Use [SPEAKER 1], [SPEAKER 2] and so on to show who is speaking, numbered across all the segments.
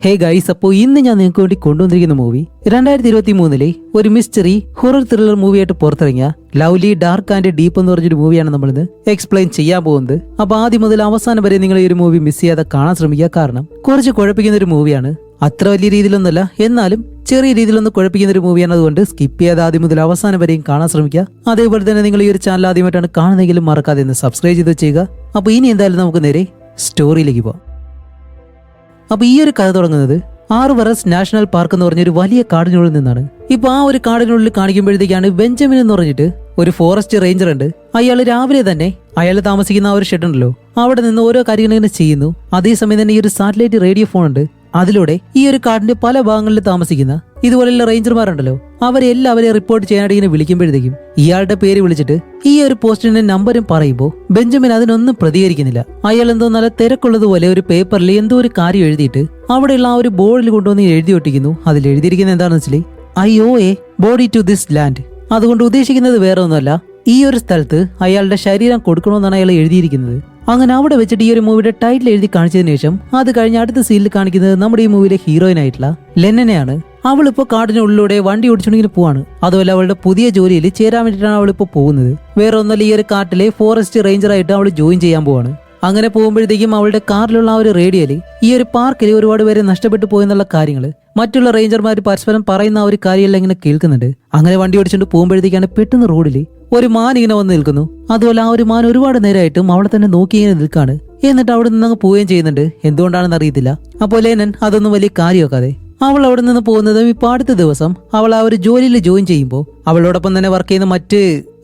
[SPEAKER 1] Hey guys, അപ്പോൾ ഇന്ന് ഞാൻ നിങ്ങൾക്ക് വേണ്ടി കൊണ്ടുവന്നിരിക്കുന്ന മൂവി 2023 ഒരു മിസ്റ്ററി ഹൊറർ ത്രില്ലർ മൂവിയായിട്ട് പുറത്തിറങ്ങിയ ലവ്ലി ഡാർക്ക് ആൻഡ് ഡീപ്പ് എന്ന് പറഞ്ഞൊരു മൂവിയാണ് നമ്മളിന്ന് എക്സ്പ്ലെയിൻ ചെയ്യാൻ പോകുന്നത്. അപ്പൊ ആദ്യം മുതൽ അവസാനം വരെ നിങ്ങൾ ഈ ഒരു മൂവി മിസ് ചെയ്യാതെ കാണാൻ ശ്രമിക്കുക. കാരണം കുറച്ച് കുഴപ്പിക്കുന്ന ഒരു മൂവിയാണ്. അത്ര വലിയ രീതിയിലൊന്നുമല്ല, എന്നാലും ചെറിയ രീതിയിലൊന്ന് കുഴപ്പിക്കുന്ന ഒരു മൂവിയാണ്. അതുകൊണ്ട് സ്കിപ്പ് ചെയ്യാതെ ആദ്യം മുതൽ അവസാനം വരെയും കാണാൻ ശ്രമിക്കുക. അതേപോലെ തന്നെ നിങ്ങൾ ഈ ഒരു ചാനൽ ആദ്യമായിട്ടാണ് കാണുന്നതെങ്കിലും മറക്കാതെ ഒന്ന് സബ്സ്ക്രൈബ് ചെയ്ത് വെച്ചേക്കുക. അപ്പൊ ഇനി എന്തായാലും നമുക്ക് നേരെ സ്റ്റോറിയിലേക്ക് പോവാം. അപ്പൊ ഈ ഒരു കഥ തുടങ്ങുന്നത് ആർവറസ് നാഷണൽ പാർക്ക് എന്ന് പറഞ്ഞൊരു വലിയ കാടിനുള്ളിൽ നിന്നാണ്. ഇപ്പൊ ആ ഒരു കാടിനുള്ളിൽ കാണിക്കുമ്പോഴത്തേക്കാണ് ബെഞ്ചമിൻ എന്ന് പറഞ്ഞിട്ട് ഒരു ഫോറസ്റ്റ് റേഞ്ചർ ഉണ്ട്. അയാൾ രാവിലെ തന്നെ അയാൾ താമസിക്കുന്ന ആ ഒരു ഷെഡ് ഉണ്ടല്ലോ, അവിടെ നിന്ന് ഓരോ കാര്യങ്ങൾ ഇങ്ങനെ ചെയ്യുന്നു. അതേസമയം തന്നെ ഈ ഒരു സാറ്റലൈറ്റ് റേഡിയോ ഫോൺ ഉണ്ട്. അതിലൂടെ ഈ ഒരു കാടിന്റെ പല ഭാഗങ്ങളിൽ താമസിക്കുന്ന ഇതുപോലെയുള്ള റേഞ്ചർമാരുണ്ടല്ലോ, അവരെല്ലാവരെയും റിപ്പോർട്ട് ചെയ്യാനായിട്ട് ഇങ്ങനെ വിളിക്കുമ്പോഴത്തേക്കും ഇയാളുടെ പേര് വിളിച്ചിട്ട് ഈ ഒരു പോസ്റ്റിന്റെ നമ്പരും പറയുമ്പോൾ ബെഞ്ചമിൻ അതിനൊന്നും പ്രതികരിക്കുന്നില്ല. അയാൾ എന്തോ നല്ല തിരക്കുള്ളതുപോലെ ഒരു പേപ്പറിൽ എന്തോ ഒരു കാര്യം എഴുതിയിട്ട് അവിടെയുള്ള ആ ഒരു ബോർഡിൽ കൊണ്ടുവന്ന് എഴുതി ഒട്ടിക്കുന്നു. അതിൽ എഴുതിയിരിക്കുന്നത് എന്താണെന്ന് വെച്ചാൽ I owe a body to this land. അതുകൊണ്ട് ഉദ്ദേശിക്കുന്നത് വേറെ ഒന്നുമല്ല, ഈ ഒരു സ്ഥലത്ത് അയാളുടെ ശരീരം കൊടുക്കണമെന്നാണ് അയാൾ എഴുതിയിരിക്കുന്നത്. അങ്ങനെ അവിടെ വെച്ചിട്ട് ഈ ഒരു മൂവിയുടെ ടൈറ്റിൽ എഴുതി കാണിച്ചതിന് ശേഷം അത് കഴിഞ്ഞ് അടുത്ത സീനിൽ കാണിക്കുന്നത് നമ്മുടെ ഈ മൂവിയിലെ ഹീറോയിൻ ആയിട്ടുള്ള ലെന്നനെയാണ്. അവളിപ്പോ കാടിനുള്ളിലൂടെ വണ്ടി ഓടിച്ചുകൊണ്ടിങ്ങനെ പോവാണ്. അതുപോലെ അവളുടെ പുതിയ ജോലിയിൽ ചേരാൻ വേണ്ടിയിട്ടാണ് അവളിപ്പോ പോകുന്നത്. വേറെ ഒന്നല്ല, ഈ ഒരു കാട്ടിലെ ഫോറസ്റ്റ് റേഞ്ചറായിട്ട് അവൾ ജോയിൻ ചെയ്യാൻ പോവാണ്. അങ്ങനെ പോകുമ്പോഴത്തേക്കും അവളുടെ കാറിലുള്ള ആ ഒരു റേഡിയോയിൽ ഈ ഒരു പാർക്കിൽ ഒരുപാട് പേരെ നഷ്ടപ്പെട്ടു പോയെന്നുള്ള കാര്യങ്ങൾ മറ്റുള്ള റേഞ്ചർമാർ പരസ്പരം പറയുന്ന ആ ഒരു കാര്യമെല്ലാം ഇങ്ങനെ കേൾക്കുന്നുണ്ട്. അങ്ങനെ വണ്ടി ഓടിച്ചുകൊണ്ട് പോകുമ്പോഴത്തേക്കാണ് പെട്ടെന്ന് റോഡിൽ ഒരു മാൻ ഇങ്ങനെ വന്ന് നിൽക്കുന്നു. അതുപോലെ ആ ഒരു മാൻ ഒരുപാട് നേരമായിട്ടും അവളെ തന്നെ നോക്കി ഇങ്ങനെ നിൽക്കാണ്. എന്നിട്ട് അവിടെ നിന്ന് അങ്ങ് പോവുകയും ചെയ്യുന്നുണ്ട്. എന്തുകൊണ്ടാണെന്ന് അറിയത്തില്ല. അപ്പോൾ ലേനൻ അതൊന്നും വലിയ കാര്യമാക്കാതെ അവൾ അവിടെ നിന്ന് പോകുന്നതും ഇപ്പൊ അടുത്ത ദിവസം അവൾ ആ ഒരു ജോലിയിൽ ജോയിൻ ചെയ്യുമ്പോൾ അവളോടൊപ്പം തന്നെ വർക്ക് ചെയ്യുന്ന മറ്റ്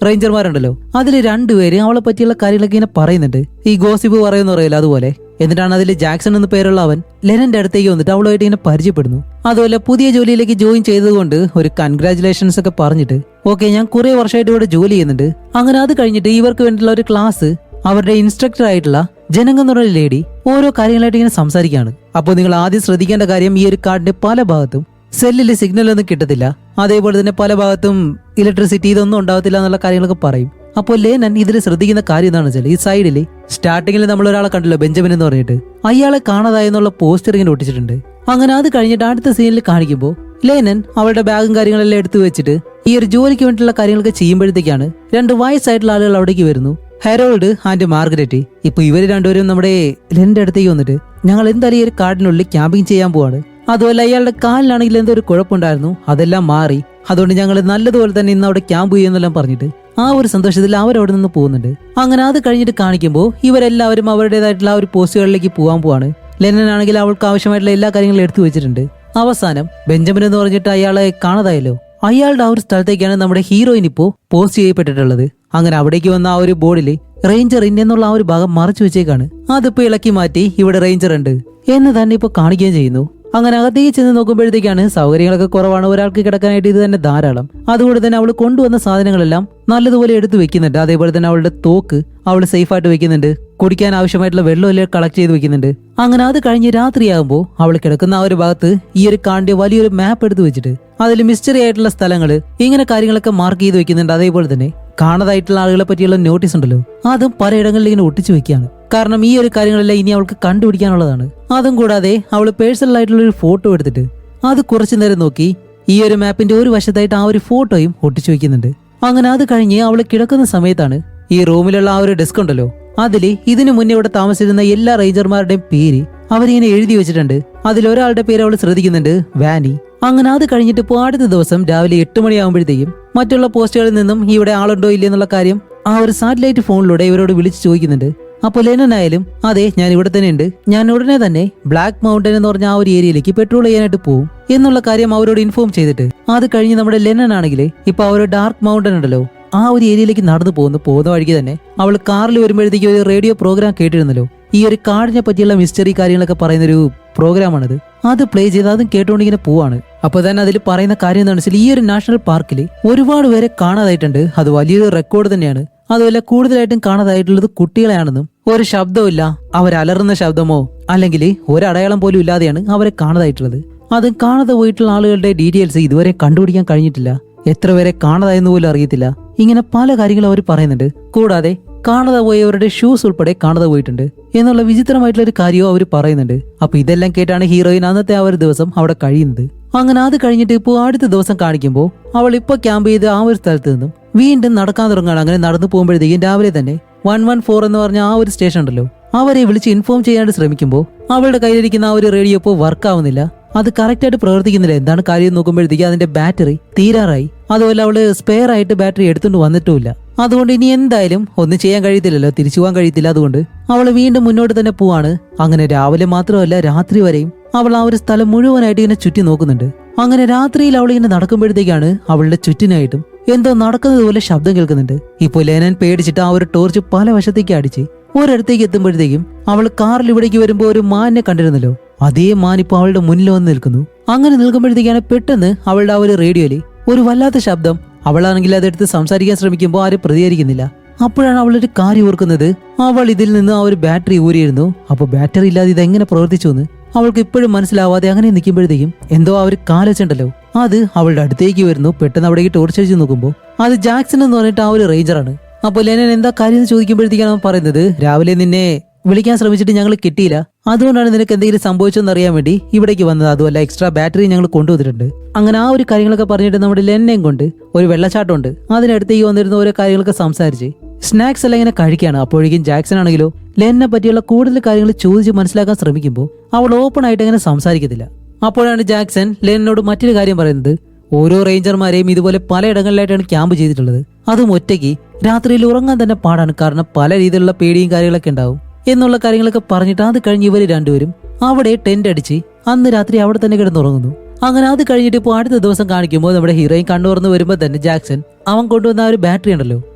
[SPEAKER 1] റേഞ്ചർമാരുണ്ടല്ലോ, അതിൽ രണ്ടുപേര് അവളെ പറ്റിയുള്ള കാര്യങ്ങളൊക്കെ ഇങ്ങനെ പറയുന്നുണ്ട്. ഈ ഗോസിപ്പ് പറയുന്ന പറയില്ല അതുപോലെ. എന്നിട്ടാണ് അതിൽ ജാക്സൺ എന്ന് പേരുള്ള അവൻ ലെനന്റെ അടുത്തേക്ക് വന്നിട്ട് അവളുമായിട്ട് ഇങ്ങനെ പരിചയപ്പെടുന്നു. അതുപോലെ പുതിയ ജോലിയിലേക്ക് ജോയിൻ ചെയ്തതുകൊണ്ട് ഒരു കൺഗ്രാറ്റുലേഷൻസ് ഒക്കെ പറഞ്ഞിട്ട് ഓക്കെ, ഞാൻ കുറെ വർഷമായിട്ട് ഇവിടെ ജോലി ചെയ്യുന്നുണ്ട്. അങ്ങനെ അത് കഴിഞ്ഞിട്ട് ഇവർക്ക് വേണ്ടിയുള്ള ഒരു ക്ലാസ് അവരുടെ ഇൻസ്ട്രക്ടർ ആയിട്ടുള്ള ജനങ്ങൾ എന്ന് പറഞ്ഞ ലേഡി ഓരോ കാര്യങ്ങളായിട്ട് ഇങ്ങനെ സംസാരിക്കുകയാണ്. അപ്പോൾ നിങ്ങൾ ആദ്യം ശ്രദ്ധിക്കേണ്ട കാര്യം, ഈ ഒരു കാടിന്റെ പല ഭാഗത്തും സെല്ലിൽ സിഗ്നൽ ഒന്നും കിട്ടത്തില്ല. അതേപോലെ തന്നെ പല ഭാഗത്തും ഇലക്ട്രിസിറ്റി ഇതൊന്നും ഉണ്ടാവത്തില്ല എന്നുള്ള കാര്യങ്ങളൊക്കെ പറയും. അപ്പോൾ ലേനൻ ഇതിൽ ശ്രദ്ധിക്കുന്ന കാര്യം എന്താണെന്ന് വെച്ചാൽ ഈ സൈഡിൽ സ്റ്റാർട്ടിങ്ങിൽ നമ്മൾ ഒരാളെ കണ്ടല്ലോ, ബെഞ്ചമിൻ എന്ന് പറഞ്ഞിട്ട്, അയാളെ കാണാതായെന്നുള്ള പോസ്റ്റർ ഇങ്ങനെ ഒട്ടിച്ചിട്ടുണ്ട്. അങ്ങനെ അത് കഴിഞ്ഞിട്ട് അടുത്ത സീനിൽ കാണിക്കുമ്പോൾ ലേനൻ അവളുടെ ബാഗും കാര്യങ്ങളെല്ലാം എടുത്തു വെച്ചിട്ട് ഈ ഒരു ജോലിക്ക് വേണ്ടിയിട്ടുള്ള കാര്യങ്ങളൊക്കെ ചെയ്യുമ്പോഴത്തേക്കാണ് രണ്ട് വയസ്സായിട്ടുള്ള ആളുകൾ അവിടേക്ക് വരുന്നു, ഹെറോൾഡ് ആൻഡ് മാർഗരറ്റ്. ഇപ്പൊ ഇവര് രണ്ടുപേരും നമ്മുടെ ലെന്റെ അടുത്തേക്ക് വന്നിട്ട് ഞങ്ങൾ എന്തായാലും ഈ ഒരു കാടിനുള്ളിൽ ക്യാമ്പിങ് ചെയ്യാൻ പോവാണ്. അതുപോലെ അയാളുടെ കാലിലാണെങ്കിൽ എന്തോ ഒരു കുഴപ്പമുണ്ടായിരുന്നു, അതെല്ലാം മാറി. അതുകൊണ്ട് ഞങ്ങൾ നല്ലതുപോലെ തന്നെ ഇന്ന് അവിടെ ക്യാമ്പ് ചെയ്യുന്നെല്ലാം പറഞ്ഞിട്ട് ആ ഒരു സന്തോഷത്തിൽ അവരവിടെ നിന്ന് പോകുന്നുണ്ട്. അങ്ങനെ അത് കഴിഞ്ഞിട്ട് കാണിക്കുമ്പോൾ ഇവരെല്ലാവരും അവരുടേതായിട്ടുള്ള ആ ഒരു പോസ്റ്റുകളിലേക്ക് പോകാൻ പോവാണ്. ലെനനാണെങ്കിൽ അവൾക്ക് ആവശ്യമായിട്ടുള്ള എല്ലാ കാര്യങ്ങളും എടുത്തു വെച്ചിട്ടുണ്ട്. അവസാനം ബെഞ്ചമിൻ എന്ന് പറഞ്ഞിട്ട് അയാളെ കാണാതായല്ലോ, അയാളുടെ ആ ഒരു സ്ഥലത്തേക്കാണ് നമ്മുടെ ഹീറോയിൻ ഇപ്പോ പോസ്റ്റ് ചെയ്യപ്പെട്ടിട്ടുള്ളത്. അങ്ങനെ അവിടേക്ക് വന്ന ആ ഒരു ബോർഡിൽ റേഞ്ചർ ഇൻ എന്നുള്ള ആ ഒരു ഭാഗം മറച്ചു വെച്ചേക്കാണ്. അതിപ്പോ ഇളക്കി മാറ്റി ഇവിടെ റേഞ്ചർ ഉണ്ട് എന്ന് തന്നെ ഇപ്പൊ കാണിക്കുകയും ചെയ്യുന്നു. അങ്ങനെ അകത്തേക്ക് ചെന്ന് നോക്കുമ്പോഴത്തേക്കാണ് സൗകര്യങ്ങളൊക്കെ കുറവാണ്, ഒരാൾക്ക് കിടക്കാനായിട്ട് ഇത് തന്നെ ധാരാളം. അതുകൊണ്ട് തന്നെ അവൾ കൊണ്ടുവന്ന സാധനങ്ങളെല്ലാം നല്ലതുപോലെ എടുത്തു വെക്കുന്നുണ്ട്. അതേപോലെ തന്നെ അവളുടെ തോക്ക് അവൾ സേഫായിട്ട് വെക്കുന്നുണ്ട്. കുടിക്കാൻ ആവശ്യമായിട്ടുള്ള വെള്ളമെല്ലാം കളക്ട് ചെയ്ത് വെക്കുന്നുണ്ട്. അങ്ങനെ അത് കഴിഞ്ഞ് രാത്രിയാകുമ്പോൾ അവൾ കിടക്കുന്ന ആ ഒരു ഭാഗത്ത് ഈ ഒരു കാടിന്റെ വലിയൊരു മാപ്പ് എടുത്ത് വെച്ചിട്ട് അതിൽ മിസ്റ്ററി ആയിട്ടുള്ള സ്ഥലങ്ങള് ഇങ്ങനെ കാര്യങ്ങളൊക്കെ മാർക്ക് ചെയ്ത് വെക്കുന്നുണ്ട്. അതേപോലെ തന്നെ കാണാതായിട്ടുള്ള ആളുകളെ പറ്റിയുള്ള നോട്ടീസ് ഉണ്ടല്ലോ, അതും പലയിടങ്ങളിൽ ഇങ്ങനെ ഒട്ടിച്ചു വെക്കുകയാണ്. കാരണം ഈ ഒരു കാര്യങ്ങളെല്ലാം ഇനി അവൾക്ക് കണ്ടുപിടിക്കാനുള്ളതാണ്. അതും കൂടാതെ അവൾ പേഴ്സണൽ ആയിട്ടുള്ള ഒരു ഫോട്ടോ എടുത്തിട്ട് അത് കുറച്ചു നേരം നോക്കി ഈ ഒരു മാപ്പിന്റെ ഒരു വശത്തായിട്ട് ആ ഒരു ഫോട്ടോയും ഒട്ടിച്ചു വെക്കുന്നുണ്ട്. അങ്ങനെ അത് കഴിഞ്ഞ് അവൾ കിടക്കുന്ന സമയത്താണ് ഈ റൂമിലുള്ള ആ ഒരു ഡെസ്ക് ഉണ്ടല്ലോ, അതില് ഇതിനു മുന്നേ ഇവിടെ താമസിച്ചിരുന്ന എല്ലാ റേഞ്ചർമാരുടെയും പേര് അവരിങ്ങനെ എഴുതി വെച്ചിട്ടുണ്ട്. അതിലൊരാളുടെ പേര് അവൾ ശ്രദ്ധിക്കുന്നുണ്ട്, വാനി. അങ്ങനെ അത് കഴിഞ്ഞിട്ട് ഇപ്പോൾ അടുത്ത ദിവസം രാവിലെ 8 മണിയാകുമ്പോഴത്തേക്കും മറ്റുള്ള പോസ്റ്റുകളിൽ നിന്നും ഇവിടെ ആളുണ്ടോ ഇല്ല എന്നുള്ള കാര്യം ആ ഒരു സാറ്റലൈറ്റ് ഫോണിലൂടെ ഇവരോട് വിളിച്ച് ചോദിക്കുന്നുണ്ട്. അപ്പോൾ ലെനനായാലും അതെ ഞാൻ ഇവിടെ തന്നെ ഉണ്ട്, ഞാൻ ഉടനെ തന്നെ ബ്ലാക്ക് മൗണ്ടൻ എന്ന് പറഞ്ഞ ആ ഒരു ഏരിയയിലേക്ക് പെട്രോൾ ചെയ്യാനായിട്ട് പോകും എന്നുള്ള കാര്യം അവരോട് ഇൻഫോം ചെയ്തിട്ട് അത് കഴിഞ്ഞ് നമ്മുടെ ലെനൻ ആണെങ്കിൽ ഇപ്പൊ ആ ഒരു ഡാർക്ക് മൗണ്ടൻ ഉണ്ടല്ലോ ആ ഒരു ഏരിയയിലേക്ക് നടന്നു പോകുന്ന വഴിക്ക് തന്നെ അവൾ കാറിൽ വരുമ്പോഴത്തേക്ക് ഒരു റേഡിയോ പ്രോഗ്രാം കേട്ടിരുന്നല്ലോ. ഈ ഒരു കാടിനെ പറ്റിയുള്ള മിസ്റ്ററി കാര്യങ്ങളൊക്കെ പറയുന്നൊരു പ്രോഗ്രാമാണത്. അത് പ്ലേ ചെയ്ത് അതും കേട്ടുകൊണ്ടിങ്ങനെ പോവാണ്. അപ്പൊ തന്നെ അതിൽ പറയുന്ന കാര്യം എന്താണെന്ന് വെച്ചാൽ ഈ ഒരു നാഷണൽ പാർക്കിൽ ഒരുപാട് പേരെ കാണാതായിട്ടുണ്ട്. അത് വലിയൊരു റെക്കോർഡ് തന്നെയാണ്. അതുപോലെ കൂടുതലായിട്ടും കാണാതായിട്ടുള്ളത് കുട്ടികളെയാണെന്നും ഒരു ശബ്ദമില്ല, അവരലറുന്ന ശബ്ദമോ അല്ലെങ്കിൽ ഒരടയാളം പോലും ഇല്ലാതെയാണ് അവരെ കാണാതായിട്ടുള്ളത്. അതും കാണാതെ പോയിട്ടുള്ള ആളുകളുടെ ഡീറ്റെയിൽസ് ഇതുവരെ കണ്ടുപിടിക്കാൻ കഴിഞ്ഞിട്ടില്ല. എത്ര പേരെ കാണാതായെന്ന് പോലും അറിയത്തില്ല. ഇങ്ങനെ പല കാര്യങ്ങളും അവർ പറയുന്നുണ്ട്. കൂടാതെ കാണാതെ പോയവരുടെ ഷൂസ് ഉൾപ്പെടെ കാണാതെ പോയിട്ടുണ്ട് എന്നുള്ള വിചിത്രമായിട്ടുള്ള ഒരു കാര്യവും അവർ പറയുന്നുണ്ട്. അപ്പൊ ഇതെല്ലാം കേട്ടാണ് ഹീറോയിൻ അന്നത്തെ ആ ഒരു ദിവസം അവിടെ കഴിയുന്നത്. അങ്ങനെ അത് കഴിഞ്ഞിട്ട് ഇപ്പോൾ അടുത്ത ദിവസം കാണിക്കുമ്പോൾ അവൾ ഇപ്പൊ ക്യാമ്പ് ചെയ്ത് ആ ഒരു സ്ഥലത്ത് നിന്നും വീണ്ടും നടക്കാൻ തുടങ്ങുകയാണ്. അങ്ങനെ നടന്നു പോകുമ്പോഴത്തേക്കും രാവിലെ തന്നെ 114 എന്ന് പറഞ്ഞ ആ ഒരു സ്റ്റേഷൻ ഉണ്ടല്ലോ, അവരെ വിളിച്ച് ഇൻഫോം ചെയ്യാണ്ട് ശ്രമിക്കുമ്പോൾ അവളുടെ കയ്യിലിരിക്കുന്ന ആ ഒരു റേഡിയോ ഇപ്പോൾ വർക്ക് ആവുന്നില്ല. അത് കറക്റ്റ് ആയിട്ട് പ്രവർത്തിക്കുന്നില്ല. എന്താണ് കാര്യം നോക്കുമ്പോഴത്തേക്ക് അതിന്റെ ബാറ്ററി തീരാറായി. അതുപോലെ അവള് സ്പെയർ ആയിട്ട് ബാറ്ററി എടുത്തുകൊണ്ട് വന്നിട്ടുമില്ല. അതുകൊണ്ട് ഇനി എന്തായാലും ഒന്നും ചെയ്യാൻ കഴിയത്തില്ലല്ലോ, തിരിച്ചു പോകാൻ കഴിയത്തില്ല. അതുകൊണ്ട് അവൾ വീണ്ടും മുന്നോട്ട് തന്നെ പോവാണ്. അങ്ങനെ രാവിലെ മാത്രമല്ല രാത്രി വരെയും അവൾ ആ ഒരു സ്ഥലം മുഴുവനായിട്ട് ഇങ്ങനെ ചുറ്റി നോക്കുന്നുണ്ട്. അങ്ങനെ രാത്രിയിൽ അവൾ ഇങ്ങനെ നടക്കുമ്പോഴത്തേക്കാണ് അവളുടെ ചുറ്റിനായിട്ടും എന്തോ നടക്കുന്നത് പോലെ ശബ്ദം കേൾക്കുന്നുണ്ട്. ഇപ്പോൾ ലെനൻ പേടിച്ചിട്ട് ആ ഒരു ടോർച്ച് പല വശത്തേക്ക് അടിച്ച് ഒരിടത്തേക്ക് എത്തുമ്പോഴത്തേക്കും അവൾ കാറിൽ ഇവിടേക്ക് വരുമ്പോൾ ഒരു മാനിനെ കണ്ടിരുന്നല്ലോ, അതേ മാൻ ഇപ്പോൾ അവളുടെ മുന്നിൽ വന്ന് നിൽക്കുന്നു. അങ്ങനെ നിൽക്കുമ്പോഴത്തേക്കാണ് പെട്ടെന്ന് അവളുടെ ആ ഒരു റേഡിയോയില് ഒരു വല്ലാത്ത ശബ്ദം. അവളാണെങ്കിൽ അതെടുത്ത് സംസാരിക്കാൻ ശ്രമിക്കുമ്പോൾ ആരും പ്രതികരിക്കുന്നില്ല. അപ്പോഴാണ് അവളൊരു കാര്യം ഓർക്കുന്നത്, അവൾ ഇതിൽ നിന്ന് ആ ഒരു ബാറ്ററി ഊരിയിരുന്നു. അപ്പൊ ബാറ്ററി ഇല്ലാതെ ഇതെങ്ങനെ പ്രവർത്തിച്ചു എന്ന് അവൾക്ക് ഇപ്പോഴും മനസ്സിലാവാതെ അങ്ങനെ നിൽക്കുമ്പോഴത്തേക്കും എന്തോ ആ ഒരു കാലച്ചുണ്ടല്ലോ, അത് അവളുടെ അടുത്തേക്ക് വരുന്നു. പെട്ടെന്ന് അവിടേക്ക് ടോർച്ച് അടിച്ച് നോക്കുമ്പോൾ അത് ജാക്സൺ എന്ന് പറഞ്ഞിട്ട് ആ ഒരു റേഞ്ചറാണ്. അപ്പോൾ ലെനൻ എന്താ കാര്യം എന്ന് ചോദിക്കുമ്പോഴത്തേക്കാണ് അവൻ പറയുന്നത്, രാവിലെ നിന്നെ വിളിക്കാൻ ശ്രമിച്ചിട്ട് ഞങ്ങൾ കിട്ടിയില്ല, അതുകൊണ്ടാണ് നിനക്ക് എന്തെങ്കിലും സംഭവിച്ചെന്ന് അറിയാൻ വേണ്ടി ഇവിടേക്ക് വന്നത്. അതുമല്ല എക്സ്ട്രാ ബാറ്ററി ഞങ്ങൾ കൊണ്ടുവന്നിട്ടുണ്ട്. അങ്ങനെ ആ ഒരു കാര്യങ്ങളൊക്കെ പറഞ്ഞിട്ട് നമ്മുടെ ലെന്നയും കൊണ്ട് ഒരു വെള്ളച്ചാട്ടമുണ്ട്, അതിനടുത്തേക്ക് വന്നിരുന്ന ഓരോ കാര്യങ്ങളൊക്കെ സംസാരിച്ച് സ്നാക്സ് എല്ലാം ഇങ്ങനെ കഴിക്കുകയാണ്. അപ്പോഴേക്കും ജാക്സൺ ആണെങ്കിലോ ലെന്നെ പറ്റിയുള്ള കൂടുതൽ കാര്യങ്ങൾ ചോദിച്ച് മനസ്സിലാക്കാൻ ശ്രമിക്കുമ്പോൾ അവൾ ഓപ്പൺ ആയിട്ട് അങ്ങനെ സംസാരിക്കത്തില്ല. അപ്പോഴാണ് ജാക്സൺ ലെന്നോട് മറ്റൊരു കാര്യം പറയുന്നത്, ഓരോ റേഞ്ചർമാരെയും ഇതുപോലെ പലയിടങ്ങളിലായിട്ടാണ് ക്യാമ്പ് ചെയ്തിട്ടുള്ളത്, അതും ഒറ്റയ്ക്ക്. രാത്രിയിൽ ഉറങ്ങാൻ തന്നെ പാടാണ്, കാരണം പല രീതിയിലുള്ള പേടിയും കാര്യങ്ങളൊക്കെ ഉണ്ടാവും എന്നുള്ള കാര്യങ്ങളൊക്കെ പറഞ്ഞിട്ട് അത് കഴിഞ്ഞ് ഇവര് രണ്ടുപേരും അവിടെ ടെന്റ് അടിച്ച് അന്ന് രാത്രി അവിടെ തന്നെ കിടന്നുറങ്ങുന്നു. അങ്ങനെ അത് കഴിഞ്ഞിട്ട് ഇപ്പോൾ അടുത്ത ദിവസം കാണിക്കുമ്പോൾ നമ്മുടെ ഹീറോയിൻ കണ്ണു തുറന്ന് വരുമ്പോൾ തന്നെ ജാക്സൺ അവൻ കൊണ്ടുവന്ന ആ ഒരു ബാറ്ററി ഉണ്ടല്ലോ,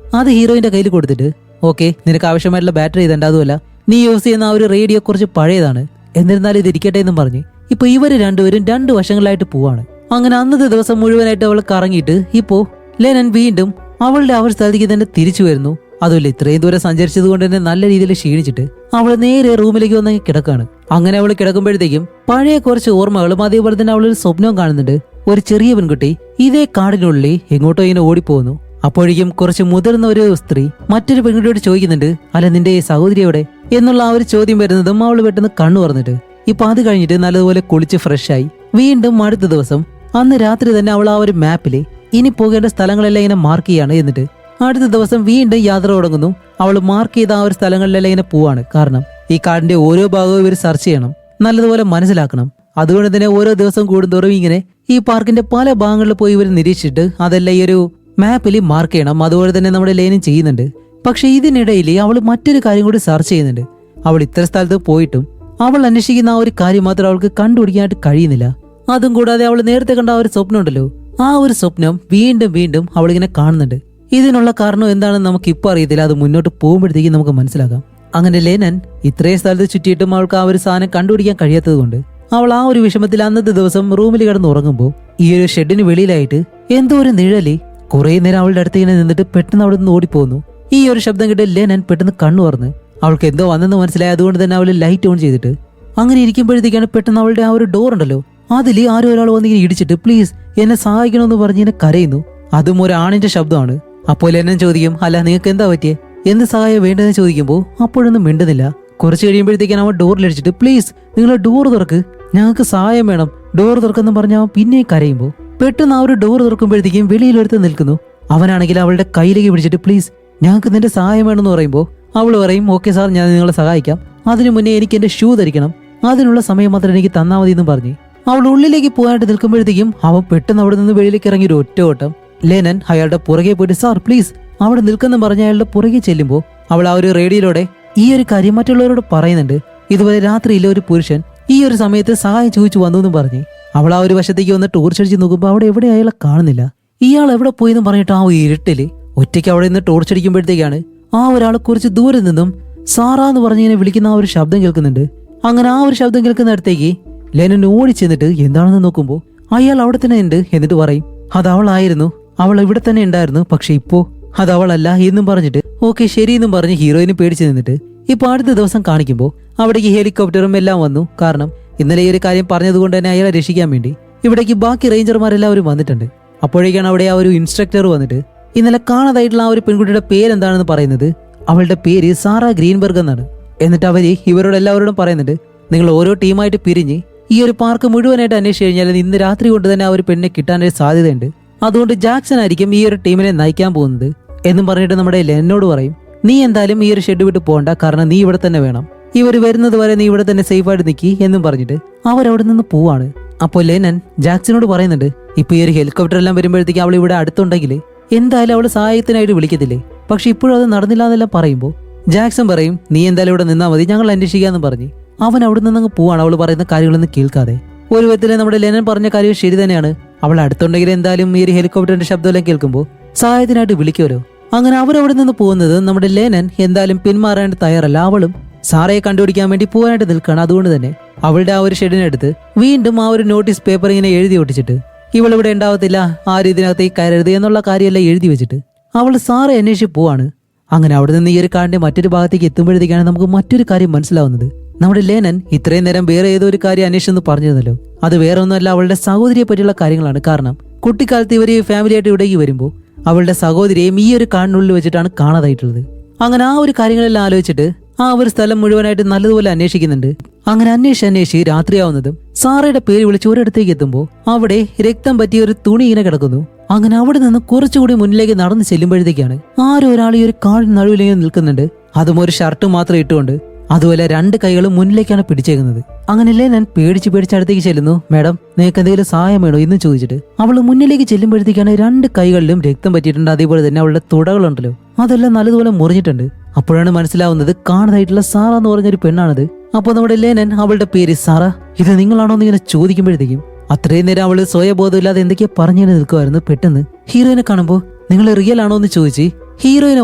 [SPEAKER 1] അത് ഹീറോയിന്റെ കയ്യിൽ കൊടുത്തിട്ട്, ഓക്കെ നിനക്ക് ആവശ്യമായിട്ടുള്ള ബാറ്ററി ഇതണ്ട, അതുമല്ല നീ യൂസ് ചെയ്യുന്ന ആ ഒരു റേഡിയോ കുറച്ച് പഴയതാണ്, എന്നിരുന്നാലും ഇത് ഇരിക്കട്ടെ എന്നും പറഞ്ഞ് ഇപ്പൊ ഇവര് രണ്ടുപേരും രണ്ടു വശങ്ങളിലായിട്ട് പോവാണ്. അങ്ങനെ അന്നത്തെ ദിവസം മുഴുവനായിട്ട് അവൾ കറങ്ങിയിട്ട് ഇപ്പോ ലെനൻ വീണ്ടും അവളുടെ ആ ഒരു സ്ഥലത്തേക്ക് തന്നെ തിരിച്ചു വരുന്നു. അതുമല്ല ഇത്രയും ദൂരം സഞ്ചരിച്ചത് കൊണ്ട് തന്നെ നല്ല രീതിയിൽ ക്ഷീണിച്ചിട്ട് അവൾ നേരെ റൂമിലേക്ക് വന്ന് കിടക്കാണ്. അങ്ങനെ അവൾ കിടക്കുമ്പോഴത്തേക്കും പഴയ കുറച്ച് ഓർമ്മകളും അതേപോലെ തന്നെ അവളൊരു സ്വപ്നവും കാണുന്നുണ്ട്. ഒരു ചെറിയ പെൺകുട്ടി ഇതേ കാടിനുള്ളിൽ എങ്ങോട്ടോ ഇങ്ങനെ ഓടിപ്പോകുന്നു. അപ്പോഴേക്കും കുറച്ച് മുതിർന്ന ഒരു സ്ത്രീ മറ്റൊരു പെൺകുട്ടിയോട് ചോദിക്കുന്നുണ്ട്, അല്ല നിന്റെ സഹോദരി എവിടെ എന്നുള്ള ആ ഒരു ചോദ്യം വരുന്നതും അവൾ പെട്ടെന്ന് കണ്ണു തുറന്നിട്ട് ഇപ്പൊ അത് കഴിഞ്ഞിട്ട് നല്ലതുപോലെ കുളിച്ച് ഫ്രഷായി വീണ്ടും അടുത്ത ദിവസം അന്ന് രാത്രി തന്നെ അവൾ ആ ഒരു മാപ്പില് ഇനി പോകേണ്ട സ്ഥലങ്ങളെല്ലാം ഇങ്ങനെ മാർക്ക് ചെയ്യാണ്. എന്നിട്ട് അടുത്ത ദിവസം വീണ്ടും യാത്ര തുടങ്ങുന്നു. അവൾ മാർക്ക് ചെയ്ത ആ ഒരു സ്ഥലങ്ങളിലെല്ലാം ഇങ്ങനെ പോവാണ്. കാരണം ഈ കാടിന്റെ ഓരോ ഭാഗവും ഇവർ സെർച്ച് ചെയ്യണം, നല്ലതുപോലെ മനസ്സിലാക്കണം. അതുകൊണ്ട് തന്നെ ഓരോ ദിവസം കൂടുന്തോറും ഇങ്ങനെ ഈ പാർക്കിന്റെ പല ഭാഗങ്ങളിൽ പോയി ഇവർ നിരീക്ഷിച്ചിട്ട് അതെല്ലാം ഈ ഒരു മാപ്പിൽ മാർക്ക് ചെയ്യണം. അതുപോലെ തന്നെ നമ്മുടെ ലേനും ചെയ്യുന്നുണ്ട്. പക്ഷെ ഇതിനിടയിൽ അവൾ മറ്റൊരു കാര്യം കൂടി സെർച്ച് ചെയ്യുന്നുണ്ട്. അവൾ ഇത്ര സ്ഥലത്ത് പോയിട്ടും അവൾ അന്വേഷിക്കുന്ന ആ ഒരു കാര്യം മാത്രം അവൾക്ക് കണ്ടുപിടിക്കാനായിട്ട് കഴിയുന്നില്ല. അതും കൂടാതെ അവൾ നേരത്തെ കണ്ട ആ ഒരു സ്വപ്നം ഉണ്ടല്ലോ, ആ ഒരു സ്വപ്നം വീണ്ടും വീണ്ടും അവളിങ്ങനെ കാണുന്നുണ്ട്. ഇതിനുള്ള കാരണം എന്താണെന്ന് നമുക്ക് ഇപ്പൊ അറിയത്തില്ല, അത് മുന്നോട്ട് പോകുമ്പോഴത്തേക്കും നമുക്ക് മനസ്സിലാക്കാം. അങ്ങനെ ലെനൻ ഇത്രയും സ്ഥലത്ത് ചുറ്റിയിട്ടും അവൾക്ക് ആ ഒരു സാധനം കണ്ടുപിടിക്കാൻ കഴിയാത്തത് കൊണ്ട് അവൾ ആ ഒരു വിഷമത്തിൽ അന്നത്തെ ദിവസം റൂമിൽ കിടന്ന് ഉറങ്ങുമ്പോൾ ഈ ഒരു ഷെഡിന് വെളിയിലായിട്ട് എന്തോ ഒരു നിഴല് കുറെ നേരം അവളുടെ അടുത്ത് ഇങ്ങനെ നിന്നിട്ട് പെട്ടെന്ന് അവിടെ നിന്ന് ഓടിപ്പോകുന്നു. ഈ ഒരു ശബ്ദം കേട്ട് ലെനൻ പെട്ടെന്ന് കണ്ണു തുറന്ന് അവൾക്ക് എന്തോ വന്നെന്ന് മനസ്സിലായി. അതുകൊണ്ട് തന്നെ അവൾ ലൈറ്റ് ഓൺ ചെയ്തിട്ട് അങ്ങനെ ഇരിക്കുമ്പോഴത്തേക്കാണ് പെട്ടെന്ന് അവളുടെ ആ ഒരു ഡോർ ഉണ്ടല്ലോ, അതിൽ ആരോ ഒരാൾ വന്നിങ്ങനെ ഇടിച്ചിട്ട് പ്ലീസ് എന്നെ സഹായിക്കണമെന്ന് പറഞ്ഞ് ഇങ്ങനെ കരയുന്നു. അതും ഒരു ആണിന്റെ ശബ്ദമാണ്. അപ്പോൾ ലെനൻ ചോദിക്കും, അല്ല നിങ്ങൾക്ക് എന്താ പറ്റിയേ, എന്ത് സഹായം വേണ്ടതെന്ന് ചോദിക്കുമ്പോൾ അപ്പോഴൊന്നും മിണ്ടുന്നില്ല. കുറച്ച് കഴിയുമ്പോഴത്തേക്കാണ് അവൻ ഡോറിലടിച്ചിട്ട് പ്ലീസ് നിങ്ങൾ ഡോർ തുറക്ക്, ഞങ്ങൾക്ക് സഹായം വേണം, ഡോർ തുറക്കെന്ന് പറഞ്ഞ അവൻ പിന്നെ കരയുമ്പോൾ പെട്ടെന്ന് ആ ഒരു ഡോർ തുറക്കുമ്പോഴത്തേക്കും വെളിയിലൊരുത്ത് നിൽക്കുന്നു. അവനാണെങ്കിൽ അവളുടെ കയ്യിലേക്ക് പിടിച്ചിട്ട് പ്ലീസ് ഞങ്ങൾക്ക് നിന്റെ സഹായം വേണമെന്ന് പറയുമ്പോൾ അവൾ പറയും, ഓക്കെ സാർ ഞാൻ നിങ്ങളെ സഹായിക്കാം, അതിനു മുന്നേ എനിക്ക് എന്റെ ഷൂ ധരിക്കണം, അതിനുള്ള സമയം മാത്രം എനിക്ക് തന്നാ മതി എന്നും പറഞ്ഞ് അവൾ ഉള്ളിലേക്ക് പോകാനായിട്ട് നിൽക്കുമ്പോഴത്തേക്കും അവൻ പെട്ടെന്ന് അവിടെ നിന്ന് വെളിയിലേക്ക് ഇറങ്ങി ഒരു ഒറ്റ ഓട്ടം. ലെനൻ അയാളുടെ പുറകെ പോയിട്ട് സാർ പ്ലീസ് അവിടെ നിൽക്കുന്ന പറഞ്ഞ് അയാളുടെ പുറകെ ചെല്ലുമ്പോൾ അവൾ ആ ഒരു റേഡിയോയിലൂടെ ഈ ഒരു കാര്യം മറ്റുള്ളവരോട് പറയുന്നുണ്ട്. ഇതുപോലെ രാത്രിയിലെ ഒരു പുരുഷൻ ഈ ഒരു സമയത്ത് സഹായം ചോദിച്ചു വന്നു എന്നും പറഞ്ഞ് അവൾ ആ ഒരു വശത്തേക്ക് വന്ന് ടോർച്ച് അടിച്ച് നോക്കുമ്പോൾ അവിടെ എവിടെ അയാളെ കാണുന്നില്ല. ഇയാൾ എവിടെ പോയെന്ന് പറഞ്ഞിട്ട് ആ ഇരുട്ടില് ഒറ്റയ്ക്ക് അവിടെ നിന്ന് ടോർച്ച് അടിക്കുമ്പോഴത്തേക്കാണ് ആ ഒരാളെ കുറച്ച് ദൂരെ നിന്നും സാറാ എന്ന് പറഞ്ഞിങ്ങനെ വിളിക്കുന്ന ആ ഒരു ശബ്ദം കേൾക്കുന്നുണ്ട്. അങ്ങനെ ആ ഒരു ശബ്ദം കേൾക്കുന്നിടത്തേക്ക് ലെനൻ ഓടി ചെന്നിട്ട് എന്താണെന്ന് നോക്കുമ്പോൾ അയാൾ അവിടെ തന്നെ ഉണ്ട്. എന്നിട്ട് പറയും, അത് അവളായിരുന്നു, അവൾ ഇവിടെ തന്നെ ഉണ്ടായിരുന്നു, പക്ഷെ ഇപ്പോ അത് അവളല്ല എന്നും പറഞ്ഞിട്ട് ഓക്കെ ശരി എന്നും പറഞ്ഞ് ഹീറോയിന് പേടിച്ച് നിന്നിട്ട് ഇപ്പൊ അടുത്ത ദിവസം കാണിക്കുമ്പോൾ അവിടേക്ക് ഹെലികോപ്റ്ററും എല്ലാം വന്നു. കാരണം ഇന്നലെ ഈ ഒരു കാര്യം പറഞ്ഞതുകൊണ്ട് തന്നെ അയാളെ രക്ഷിക്കാൻ വേണ്ടി ഇവിടേക്ക് ബാക്കി റേഞ്ചർമാരെല്ലാവരും വന്നിട്ടുണ്ട്. അപ്പോഴേക്കാണ് അവിടെ ആ ഒരു ഇൻസ്ട്രക്ടർ വന്നിട്ട് ഇന്നലെ കാണാതായിട്ടുള്ള ആ ഒരു പെൺകുട്ടിയുടെ പേരെന്താണെന്ന് പറയുന്നത്. അവളുടെ പേര് സാറ ഗ്രീൻബർഗ് എന്നാണ്. എന്നിട്ട് അവര് ഇവരോട് എല്ലാവരോടും പറയുന്നുണ്ട്, നിങ്ങൾ ഓരോ ടീമായിട്ട് പിരിഞ്ഞ് ഈ ഒരു പാർക്ക് മുഴുവനായിട്ട് അന്വേഷിച്ച് കഴിഞ്ഞാൽ ഇന്ന് രാത്രി കൊണ്ട് തന്നെ ആ ഒരു പെണ്ണിനെ കിട്ടാനൊരു സാധ്യതയുണ്ട്. അതുകൊണ്ട് ജാക്സൺ ആയിരിക്കും ഈ ഒരു ടീമിനെ നയിക്കാൻ പോകുന്നത് എന്നും പറഞ്ഞിട്ട് നമ്മുടെ ലെനനോട് പറയും, നീ എന്തായാലും ഈ ഒരു ഷെഡ് വിട്ട് പോകണ്ട, കാരണം നീ ഇവിടെ തന്നെ വേണം. ഇവർ വരുന്നത് വരെ നീ ഇവിടെ തന്നെ സേഫായിട്ട് നിൽക്കി എന്നും പറഞ്ഞിട്ട് അവരവിടെ നിന്ന് പോവാണ്. അപ്പോൾ ലെനൻ ജാക്സനോട് പറയുന്നുണ്ട്, ഇപ്പൊ ഈ ഒരു ഹെലികോപ്റ്റർ എല്ലാം വരുമ്പോഴത്തേക്ക് അവൾ ഇവിടെ അടുത്തുണ്ടെങ്കിൽ എന്തായാലും അവൾ സഹായത്തിനായിട്ട് വിളിക്കത്തില്ലേ. പക്ഷെ ഇപ്പോഴും അത് നടന്നില്ല എന്നെല്ലാം പറയുമ്പോൾ ജാക്സൺ പറയും, നീ എന്തായാലും ഇവിടെ നിന്നാൽ മതി, ഞങ്ങൾ അന്വേഷിക്കാന്ന് പറഞ്ഞ് അവൻ അവിടെ നിന്നങ്ങ് പോവാണ്, അവൾ പറയുന്ന കാര്യങ്ങളൊന്നും കേൾക്കാതെ. ഒരു വിധത്തിൽ നമ്മുടെ ലെനൻ പറഞ്ഞ കാര്യം ശരി തന്നെയാണ്. അവൾ അടുത്തുണ്ടെങ്കിൽ എന്തായാലും ഈ ഒരു ഹെലികോപ്റ്ററിന്റെ ശബ്ദമെല്ലാം കേൾക്കുമ്പോൾ സഹായത്തിനായിട്ട് വിളിക്കുമല്ലോ. അങ്ങനെ അവരവിടെ നിന്ന് പോകുന്നത് നമ്മുടെ ലെനൻ എന്തായാലും പിന്മാറാനായിട്ട് തയ്യാറല്ല. അവളും സാറയെ കണ്ടുപിടിക്കാൻ വേണ്ടി പോകാനായിട്ട് നിൽക്കുകയാണ്. അതുകൊണ്ട് തന്നെ അവളുടെ ആ ഒരു ഷെഡിനടുത്ത് വീണ്ടും ആ ഒരു നോട്ടീസ് പേപ്പർ ഇങ്ങനെ എഴുതി ഒട്ടിച്ചിട്ട് ഇവളിവിടെ ഉണ്ടാവത്തില്ല, ആരും ഇതിനകത്തേക്ക് കയറരുത് എന്നുള്ള കാര്യമെല്ലാം എഴുതി വെച്ചിട്ട് അവൾ സാറെ അന്വേഷിച്ച് പോവാണ്. അങ്ങനെ അവിടെ നിന്ന് ഈ ഒരു കാടിന്റെ മറ്റൊരു ഭാഗത്തേക്ക് എത്തുമ്പോഴത്തേക്കാണ് നമുക്ക് മറ്റൊരു കാര്യം മനസ്സിലാവുന്നത്. നമ്മുടെ ലേനൻ ഇത്രയും നേരം വേറെ ഏതോ ഒരു കാര്യം അന്വേഷിച്ചെന്ന് പറഞ്ഞിരുന്നല്ലോ, അത് വേറെ ഒന്നുമല്ല, അവളുടെ സഹോദരിയെ പറ്റിയുള്ള കാര്യങ്ങളാണ്. കാരണം കുട്ടിക്കാലത്ത് ഇവർ ഫാമിലിയായിട്ട് ഇവിടേക്ക് വരുമ്പോൾ അവളുടെ സഹോദരിയെയും ഈ ഒരു കാടിനുള്ളിൽ വെച്ചിട്ടാണ് കാണാതായിട്ടുള്ളത്. അങ്ങനെ ആ ഒരു കാര്യങ്ങളെല്ലാം ആലോചിച്ചിട്ട് ആ ഒരു സ്ഥലം മുഴുവനായിട്ട് നല്ലതുപോലെ അന്വേഷിക്കുന്നുണ്ട്. അങ്ങനെ അന്വേഷിച്ച് രാത്രിയാവുന്നതും സാറയുടെ പേര് വിളിച്ച് ഒരിടത്തേക്ക് എത്തുമ്പോൾ അവിടെ രക്തം പറ്റിയ ഒരു തുണി ഇങ്ങനെ കിടക്കുന്നു. അങ്ങനെ അവിടെ നിന്ന് കുറച്ചുകൂടി മുന്നിലേക്ക് നടന്ന് ചെല്ലുമ്പോഴത്തേക്കാണ് ആരോ ഒരാൾ ഈ ഒരു കാടിന് നടുവിലേക്ക് നിൽക്കുന്നുണ്ട്. അതും ഒരു ഷർട്ട് മാത്രം ഇട്ടുകൊണ്ട്, അതുപോലെ 2 കൈകളും മുന്നിലേക്കാണ് പിടിച്ചേക്കുന്നത്. അങ്ങനെയല്ലേ ഞാൻ പേടിച്ച് അടുത്തേക്ക് ചെല്ലുന്നു. മാഡം, നിങ്ങൾക്ക് എന്തെങ്കിലും സഹായം വേണോ എന്ന് ചോദിച്ചിട്ട് അവൾ മുന്നിലേക്ക് ചെല്ലുമ്പോഴത്തേക്കാണ് 2 കൈകളിലും രക്തം പറ്റിയിട്ടുണ്ട്. അതേപോലെ തന്നെ അവളുടെ തുടകളുണ്ടല്ലോ, അതെല്ലാം നല്ലതുപോലെ മുറിഞ്ഞിട്ടുണ്ട്. അപ്പോഴാണ് മനസ്സിലാവുന്നത് കാണാതായിട്ടുള്ള സാറ എന്ന് പറഞ്ഞൊരു പെണ്ണാണത്. അപ്പോൾ നമ്മുടെ ലേനൻ അവളുടെ പേര് സാറ, ഇത് നിങ്ങളാണോ എന്ന് ഇങ്ങനെ ചോദിക്കുമ്പോഴത്തേക്കും അത്രയും നേരം അവള് സ്വയബോധമില്ലാതെ എന്തൊക്കെയാ പറഞ്ഞു നിൽക്കുമായിരുന്നു. പെട്ടെന്ന് ഹീറോയിനെ കാണുമ്പോൾ നിങ്ങൾ റിയൽ ആണോ എന്ന് ചോദിച്ച് ഹീറോയിനെ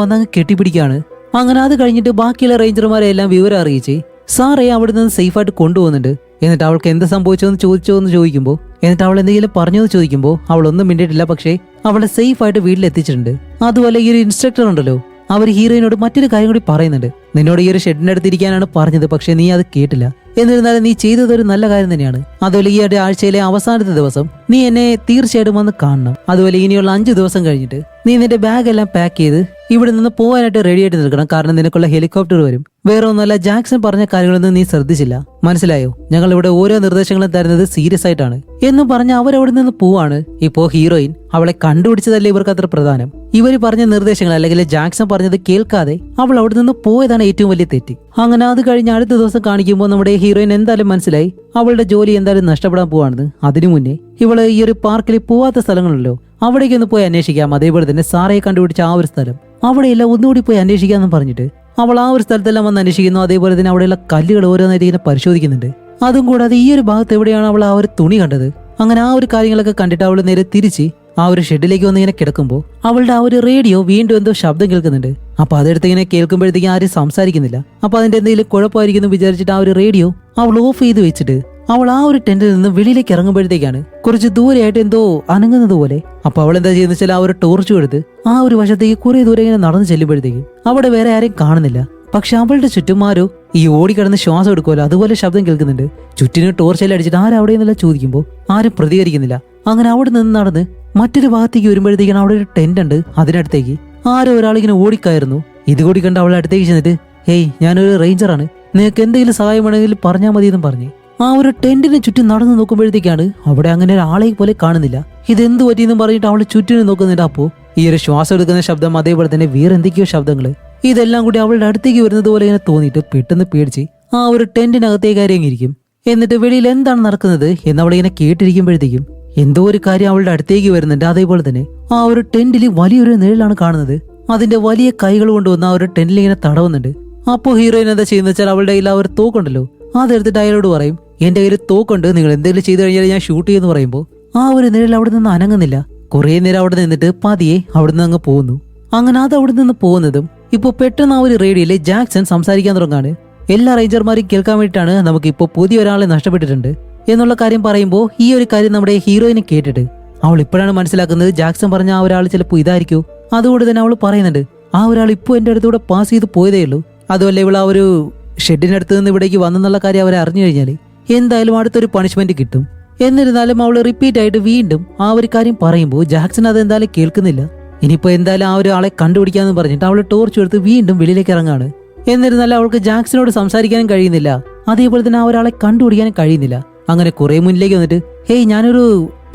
[SPEAKER 1] വന്നങ്ങ് കെട്ടിപ്പിടിക്കുകയാണ്. അങ്ങനെ അത് കഴിഞ്ഞിട്ട് ബാക്കിയുള്ള റേഞ്ചർമാരെ എല്ലാം വിവരം അറിയിച്ച് സാറയെ അവിടെ നിന്ന് സേഫായിട്ട് കൊണ്ടുപോകുന്നുണ്ട്. എന്നിട്ട് അവൾക്ക് എന്ത് സംഭവിച്ചോന്ന് ചോദിക്കുമ്പോൾ എന്നിട്ട് അവൾ എന്തെങ്കിലും പറഞ്ഞോന്ന് ചോദിക്കുമ്പോൾ അവളൊന്നും മിണ്ടിയിട്ടില്ല. പക്ഷേ അവളെ സേഫായിട്ട് വീട്ടിലെത്തിച്ചിട്ടുണ്ട്. അതുപോലെ ഈ ഒരു ഇൻസ്ട്രക്ടർ ഉണ്ടല്ലോ, അവർ ഹീറോയിനോട് മറ്റൊരു കാര്യം കൂടി പറയുന്നുണ്ട്. നിന്നോട് ഈ ഒരു ഷെഡിന്റെ അടുത്തിരിക്കാനാണ് പറഞ്ഞത്, പക്ഷെ നീ അത് കേട്ടില്ല. എന്നിരുന്നാലും നീ ചെയ്തതൊരു നല്ല കാര്യം തന്നെയാണ്. അതുപോലെ ഈ ആഴ്ചയിലെ അവസാനത്തെ ദിവസം നീ എന്നെ തീർച്ചയായിട്ടും വന്ന് കാണണം. അതുപോലെ ഇനിയുള്ള 5 ദിവസം കഴിഞ്ഞിട്ട് നീ നിന്റെ ബാഗ് എല്ലാം പാക്ക് ചെയ്ത് ഇവിടെ നിന്ന് പോകാനായിട്ട് റെഡി ആയിട്ട് നിൽക്കണം. കാരണം നിനക്കുള്ള ഹെലികോപ്റ്റർ വരും. വേറെ ഒന്നുമല്ല, ജാക്സൺ പറഞ്ഞ കാര്യങ്ങളൊന്നും നീ ശ്രദ്ധിച്ചില്ല, മനസ്സിലായോ? ഞങ്ങൾ ഇവിടെ ഓരോ നിർദ്ദേശങ്ങളും തരുന്നത് സീരിയസ് ആയിട്ടാണ് എന്നും പറഞ്ഞ് അവരവിടെ നിന്ന് പോവാണ്. ഇപ്പോ ഹീറോയിൻ അവളെ കണ്ടുപിടിച്ചതല്ലേ ഇവർക്ക് അത്ര പ്രധാനം. ഇവർ പറഞ്ഞ നിർദ്ദേശങ്ങൾ അല്ലെങ്കിൽ ജാക്സൺ പറഞ്ഞത് കേൾക്കാതെ അവൾ അവിടെ നിന്ന് പോയതാണ് ഏറ്റവും വലിയ തെറ്റ്. അങ്ങനെ അത് കഴിഞ്ഞ് അടുത്ത ദിവസം കാണിക്കുമ്പോൾ നമ്മുടെ ഹീറോയിൻ എന്തായാലും മനസ്സിലായി അവളുടെ ജോലി എന്തായാലും നഷ്ടപ്പെടാൻ പോവാണെന്ന്. അതിനു മുന്നേ ഇവള് ഈ ഒരു പാർക്കിൽ പോവാത്ത സ്ഥലങ്ങളുണ്ടല്ലോ, അവിടേക്ക് ഒന്ന് പോയി അന്വേഷിക്കാം. അതേപോലെ തന്നെ സാറയെ കണ്ടുപിടിച്ച ആ ഒരു സ്ഥലം അവിടെയെല്ലാം ഒന്നുകൂടി പോയി അന്വേഷിക്കാമെന്ന് പറഞ്ഞിട്ട് അവൾ ആ ഒരു സ്ഥലത്തെല്ലാം വന്ന് അന്വേഷിക്കുന്നു. അതേപോലെ തന്നെ അവിടെയുള്ള കല്ലുകൾ ഓരോന്നായിട്ട് ഇങ്ങനെ പരിശോധിക്കുന്നുണ്ട്. അതും കൂടാതെ ഈ ഒരു ഭാഗത്ത് എവിടെയാണ് അവൾ ആ ഒരു തുണി കണ്ടത്. അങ്ങനെ ആ ഒരു കാര്യങ്ങളൊക്കെ കണ്ടിട്ട് അവൾ നേരെ തിരിച്ച് ആ ഒരു ഷെഡിലേക്ക് വന്ന് ഇങ്ങനെ കിടക്കുമ്പോൾ അവളുടെ ആ ഒരു റേഡിയോ വീണ്ടും എന്തോ ശബ്ദം കേൾക്കുന്നുണ്ട്. അപ്പൊ അതെടുത്ത് ഇങ്ങനെ കേൾക്കുമ്പോഴത്തേക്കും ആരും സംസാരിക്കുന്നില്ല. അപ്പൊ അതിന്റെ എന്തെങ്കിലും കുഴപ്പമായിരിക്കും വിചാരിച്ചിട്ട് ആ ഒരു റേഡിയോ അവൾ ഓഫ് ചെയ്ത് വെച്ചിട്ട് അവൾ ആ ഒരു ടെന്റിൽ നിന്ന് വെളിയിലേക്ക് ഇറങ്ങുമ്പോഴത്തേക്കാണ് കുറച്ച് ദൂരെയായിട്ട് എന്തോ അനങ്ങുന്നത് പോലെ. അപ്പൊ അവൾ എന്താ ചെയ്യുന്ന വെച്ചാൽ ആ ഒരു ടോർച്ചും എടുത്ത് ആ ഒരു വശത്തേക്ക് കുറെ ദൂരെ ഇങ്ങനെ നടന്നു ചെല്ലുമ്പോഴത്തേക്കും അവിടെ വേറെ ആരെയും കാണുന്നില്ല. പക്ഷെ അവളുടെ ചുറ്റുമാരോ ഈ ഓടിക്കിടന്ന് ശ്വാസം എടുക്കുമല്ലോ, അതുപോലെ ശബ്ദം കേൾക്കുന്നുണ്ട്. ചുറ്റിന് ടോർച്ചെല്ലാം അടിച്ചിട്ട് ആരവിടെയെന്നല്ല ചോദിക്കുമ്പോൾ ആരും പ്രതികരിക്കുന്നില്ല. അങ്ങനെ അവിടെ നിന്ന് നടന്ന് മറ്റൊരു ഭാഗത്തേക്ക് വരുമ്പോഴത്തേക്കാണ് അവിടെ ഒരു ടെന്റ് ഉണ്ട്. അതിനടുത്തേക്ക് ആരോ ഒരാളിങ്ങനെ ഓടിക്കായിരുന്നു. ഇതുകൂടി കണ്ട് അവളെ അടുത്തേക്ക് ചെന്നിട്ട്, ഹേയ്, ഞാനൊരു റേഞ്ചറാണ്, നിങ്ങൾക്ക് എന്തെങ്കിലും സഹായം വേണമെങ്കിൽ പറഞ്ഞാൽ മതി എന്നും പറഞ്ഞ് ആ ഒരു ടെന്റിന് ചുറ്റും നടന്നു നോക്കുമ്പോഴത്തേക്കാണ് അവിടെ അങ്ങനെ ഒരാളെ പോലെ കാണുന്നില്ല. ഇതെന്ത് പറ്റിയെന്നും പറഞ്ഞിട്ട് അവള് ചുറ്റിനും നോക്കുന്നുണ്ട്. അപ്പോ ഈ ഒരു ശ്വാസം എടുക്കുന്ന ശബ്ദം, അതേപോലെ തന്നെ വേറെ എന്തൊക്കെയോ ശബ്ദങ്ങള്, ഇതെല്ലാം കൂടി അവളുടെ അടുത്തേക്ക് വരുന്നത് പോലെ ഇങ്ങനെ തോന്നിയിട്ട് പെട്ടെന്ന് പേടിച്ച് ആ ഒരു ടെന്റിനകത്തേക്ക് ഇറങ്ങിയിരിക്കും. എന്നിട്ട് വെളിയിൽ എന്താണ് നടക്കുന്നത് എന്ന് അവളിങ്ങനെ കേട്ടിരിക്കുമ്പോഴത്തേക്കും എന്തോ ഒരു കാര്യം അവളുടെ അടുത്തേക്ക് വരുന്നുണ്ട്. അതേപോലെ തന്നെ ആ ഒരു ടെന്റിൽ വലിയൊരു നിഴലാണ് കാണുന്നത്. അതിന്റെ വലിയ കൈകൾ കൊണ്ടുവന്ന് ആ ഒരു ടെന്റിൽ ഇങ്ങനെ തടവുന്നുണ്ട്. അപ്പോ ഹീറോയിൻ എന്താ ചെയ്യുന്ന വെച്ചാൽ അവളുടെ കയ്യിൽ ആ ഒരു തോക്കുണ്ടല്ലോ, അതെടുത്തിട്ട് അയാളോട് പറയും, എന്റെ കയ്യിൽ തോക്കുണ്ട്, നിങ്ങൾ എന്തെങ്കിലും ചെയ്തു കഴിഞ്ഞാൽ ഞാൻ ഷൂട്ട് ചെയ്യുമെന്ന് പറയുമ്പോൾ ആ ഒരു നിഴൽ അവിടെ നിന്ന് അനങ്ങുന്നില്ല. കുറെ നേരം അവിടെ നിന്നിട്ട് പതിയെ അവിടെ നിന്ന് അങ്ങ് പോകുന്നു. അങ്ങനെ അത് അവിടെ നിന്ന് പോകുന്നതും ഇപ്പൊ പെട്ടെന്ന് ആ ഒരു റേഡിയോയില് ജാക്സൺ സംസാരിക്കാൻ തുടങ്ങാണ്. എല്ലാ റേഞ്ചർമാരും കേൾക്കാൻ വേണ്ടിയിട്ടാണ് നമുക്കിപ്പോ പുതിയ ഒരാളെ നഷ്ടപ്പെട്ടിട്ടുണ്ട് എന്നുള്ള കാര്യം പറയുമ്പോൾ ഈ ഒരു കാര്യം നമ്മുടെ ഹീറോയിനെ കേട്ടിട്ട് അവൾ ഇപ്പോഴാണ് മനസ്സിലാക്കുന്നത് ജാക്സൺ പറഞ്ഞ ആ ഒരാൾ ചിലപ്പോൾ ഇതായിരിക്കോ. അതുകൊണ്ട് തന്നെ അവൾ പറയുന്നുണ്ട്, ആ ഒരാൾ ഇപ്പോൾ എന്റെ അടുത്തൂടെ പാസ് ചെയ്ത് പോയതേ ഉള്ളൂ. അതുമല്ല ഇവൾ ആ ഒരു ഷെഡിനടുത്ത് നിന്ന് ഇവിടേക്ക് വന്നെന്നുള്ള കാര്യം അവരെ അറിഞ്ഞു കഴിഞ്ഞാൽ എന്തായാലും അടുത്തൊരു പണിഷ്മെന്റ് കിട്ടും. എന്നിരുന്നാലും അവൾ റിപ്പീറ്റ് ആയിട്ട് വീണ്ടും ആ ഒരു കാര്യം പറയുമ്പോൾ ജാക്സൺ അത് എന്തായാലും കേൾക്കുന്നില്ല. ഇനിയിപ്പോ എന്തായാലും ആ ഒരു ആളെ കണ്ടുപിടിക്കാന്ന് പറഞ്ഞിട്ട് അവള് ടോർച്ച് എടുത്ത് വീണ്ടും വെളിയിലേക്ക് ഇറങ്ങാണ്. എന്നിരുന്നാലും അവൾക്ക് ജാക്സനോട് സംസാരിക്കാനും കഴിയുന്നില്ല, അതേപോലെ തന്നെ ആ ഒരാളെ കണ്ടുപിടിക്കാനും കഴിയുന്നില്ല. അങ്ങനെ കുറെ മുന്നിലേക്ക് വന്നിട്ട്, ഹേയ് ഞാനൊരു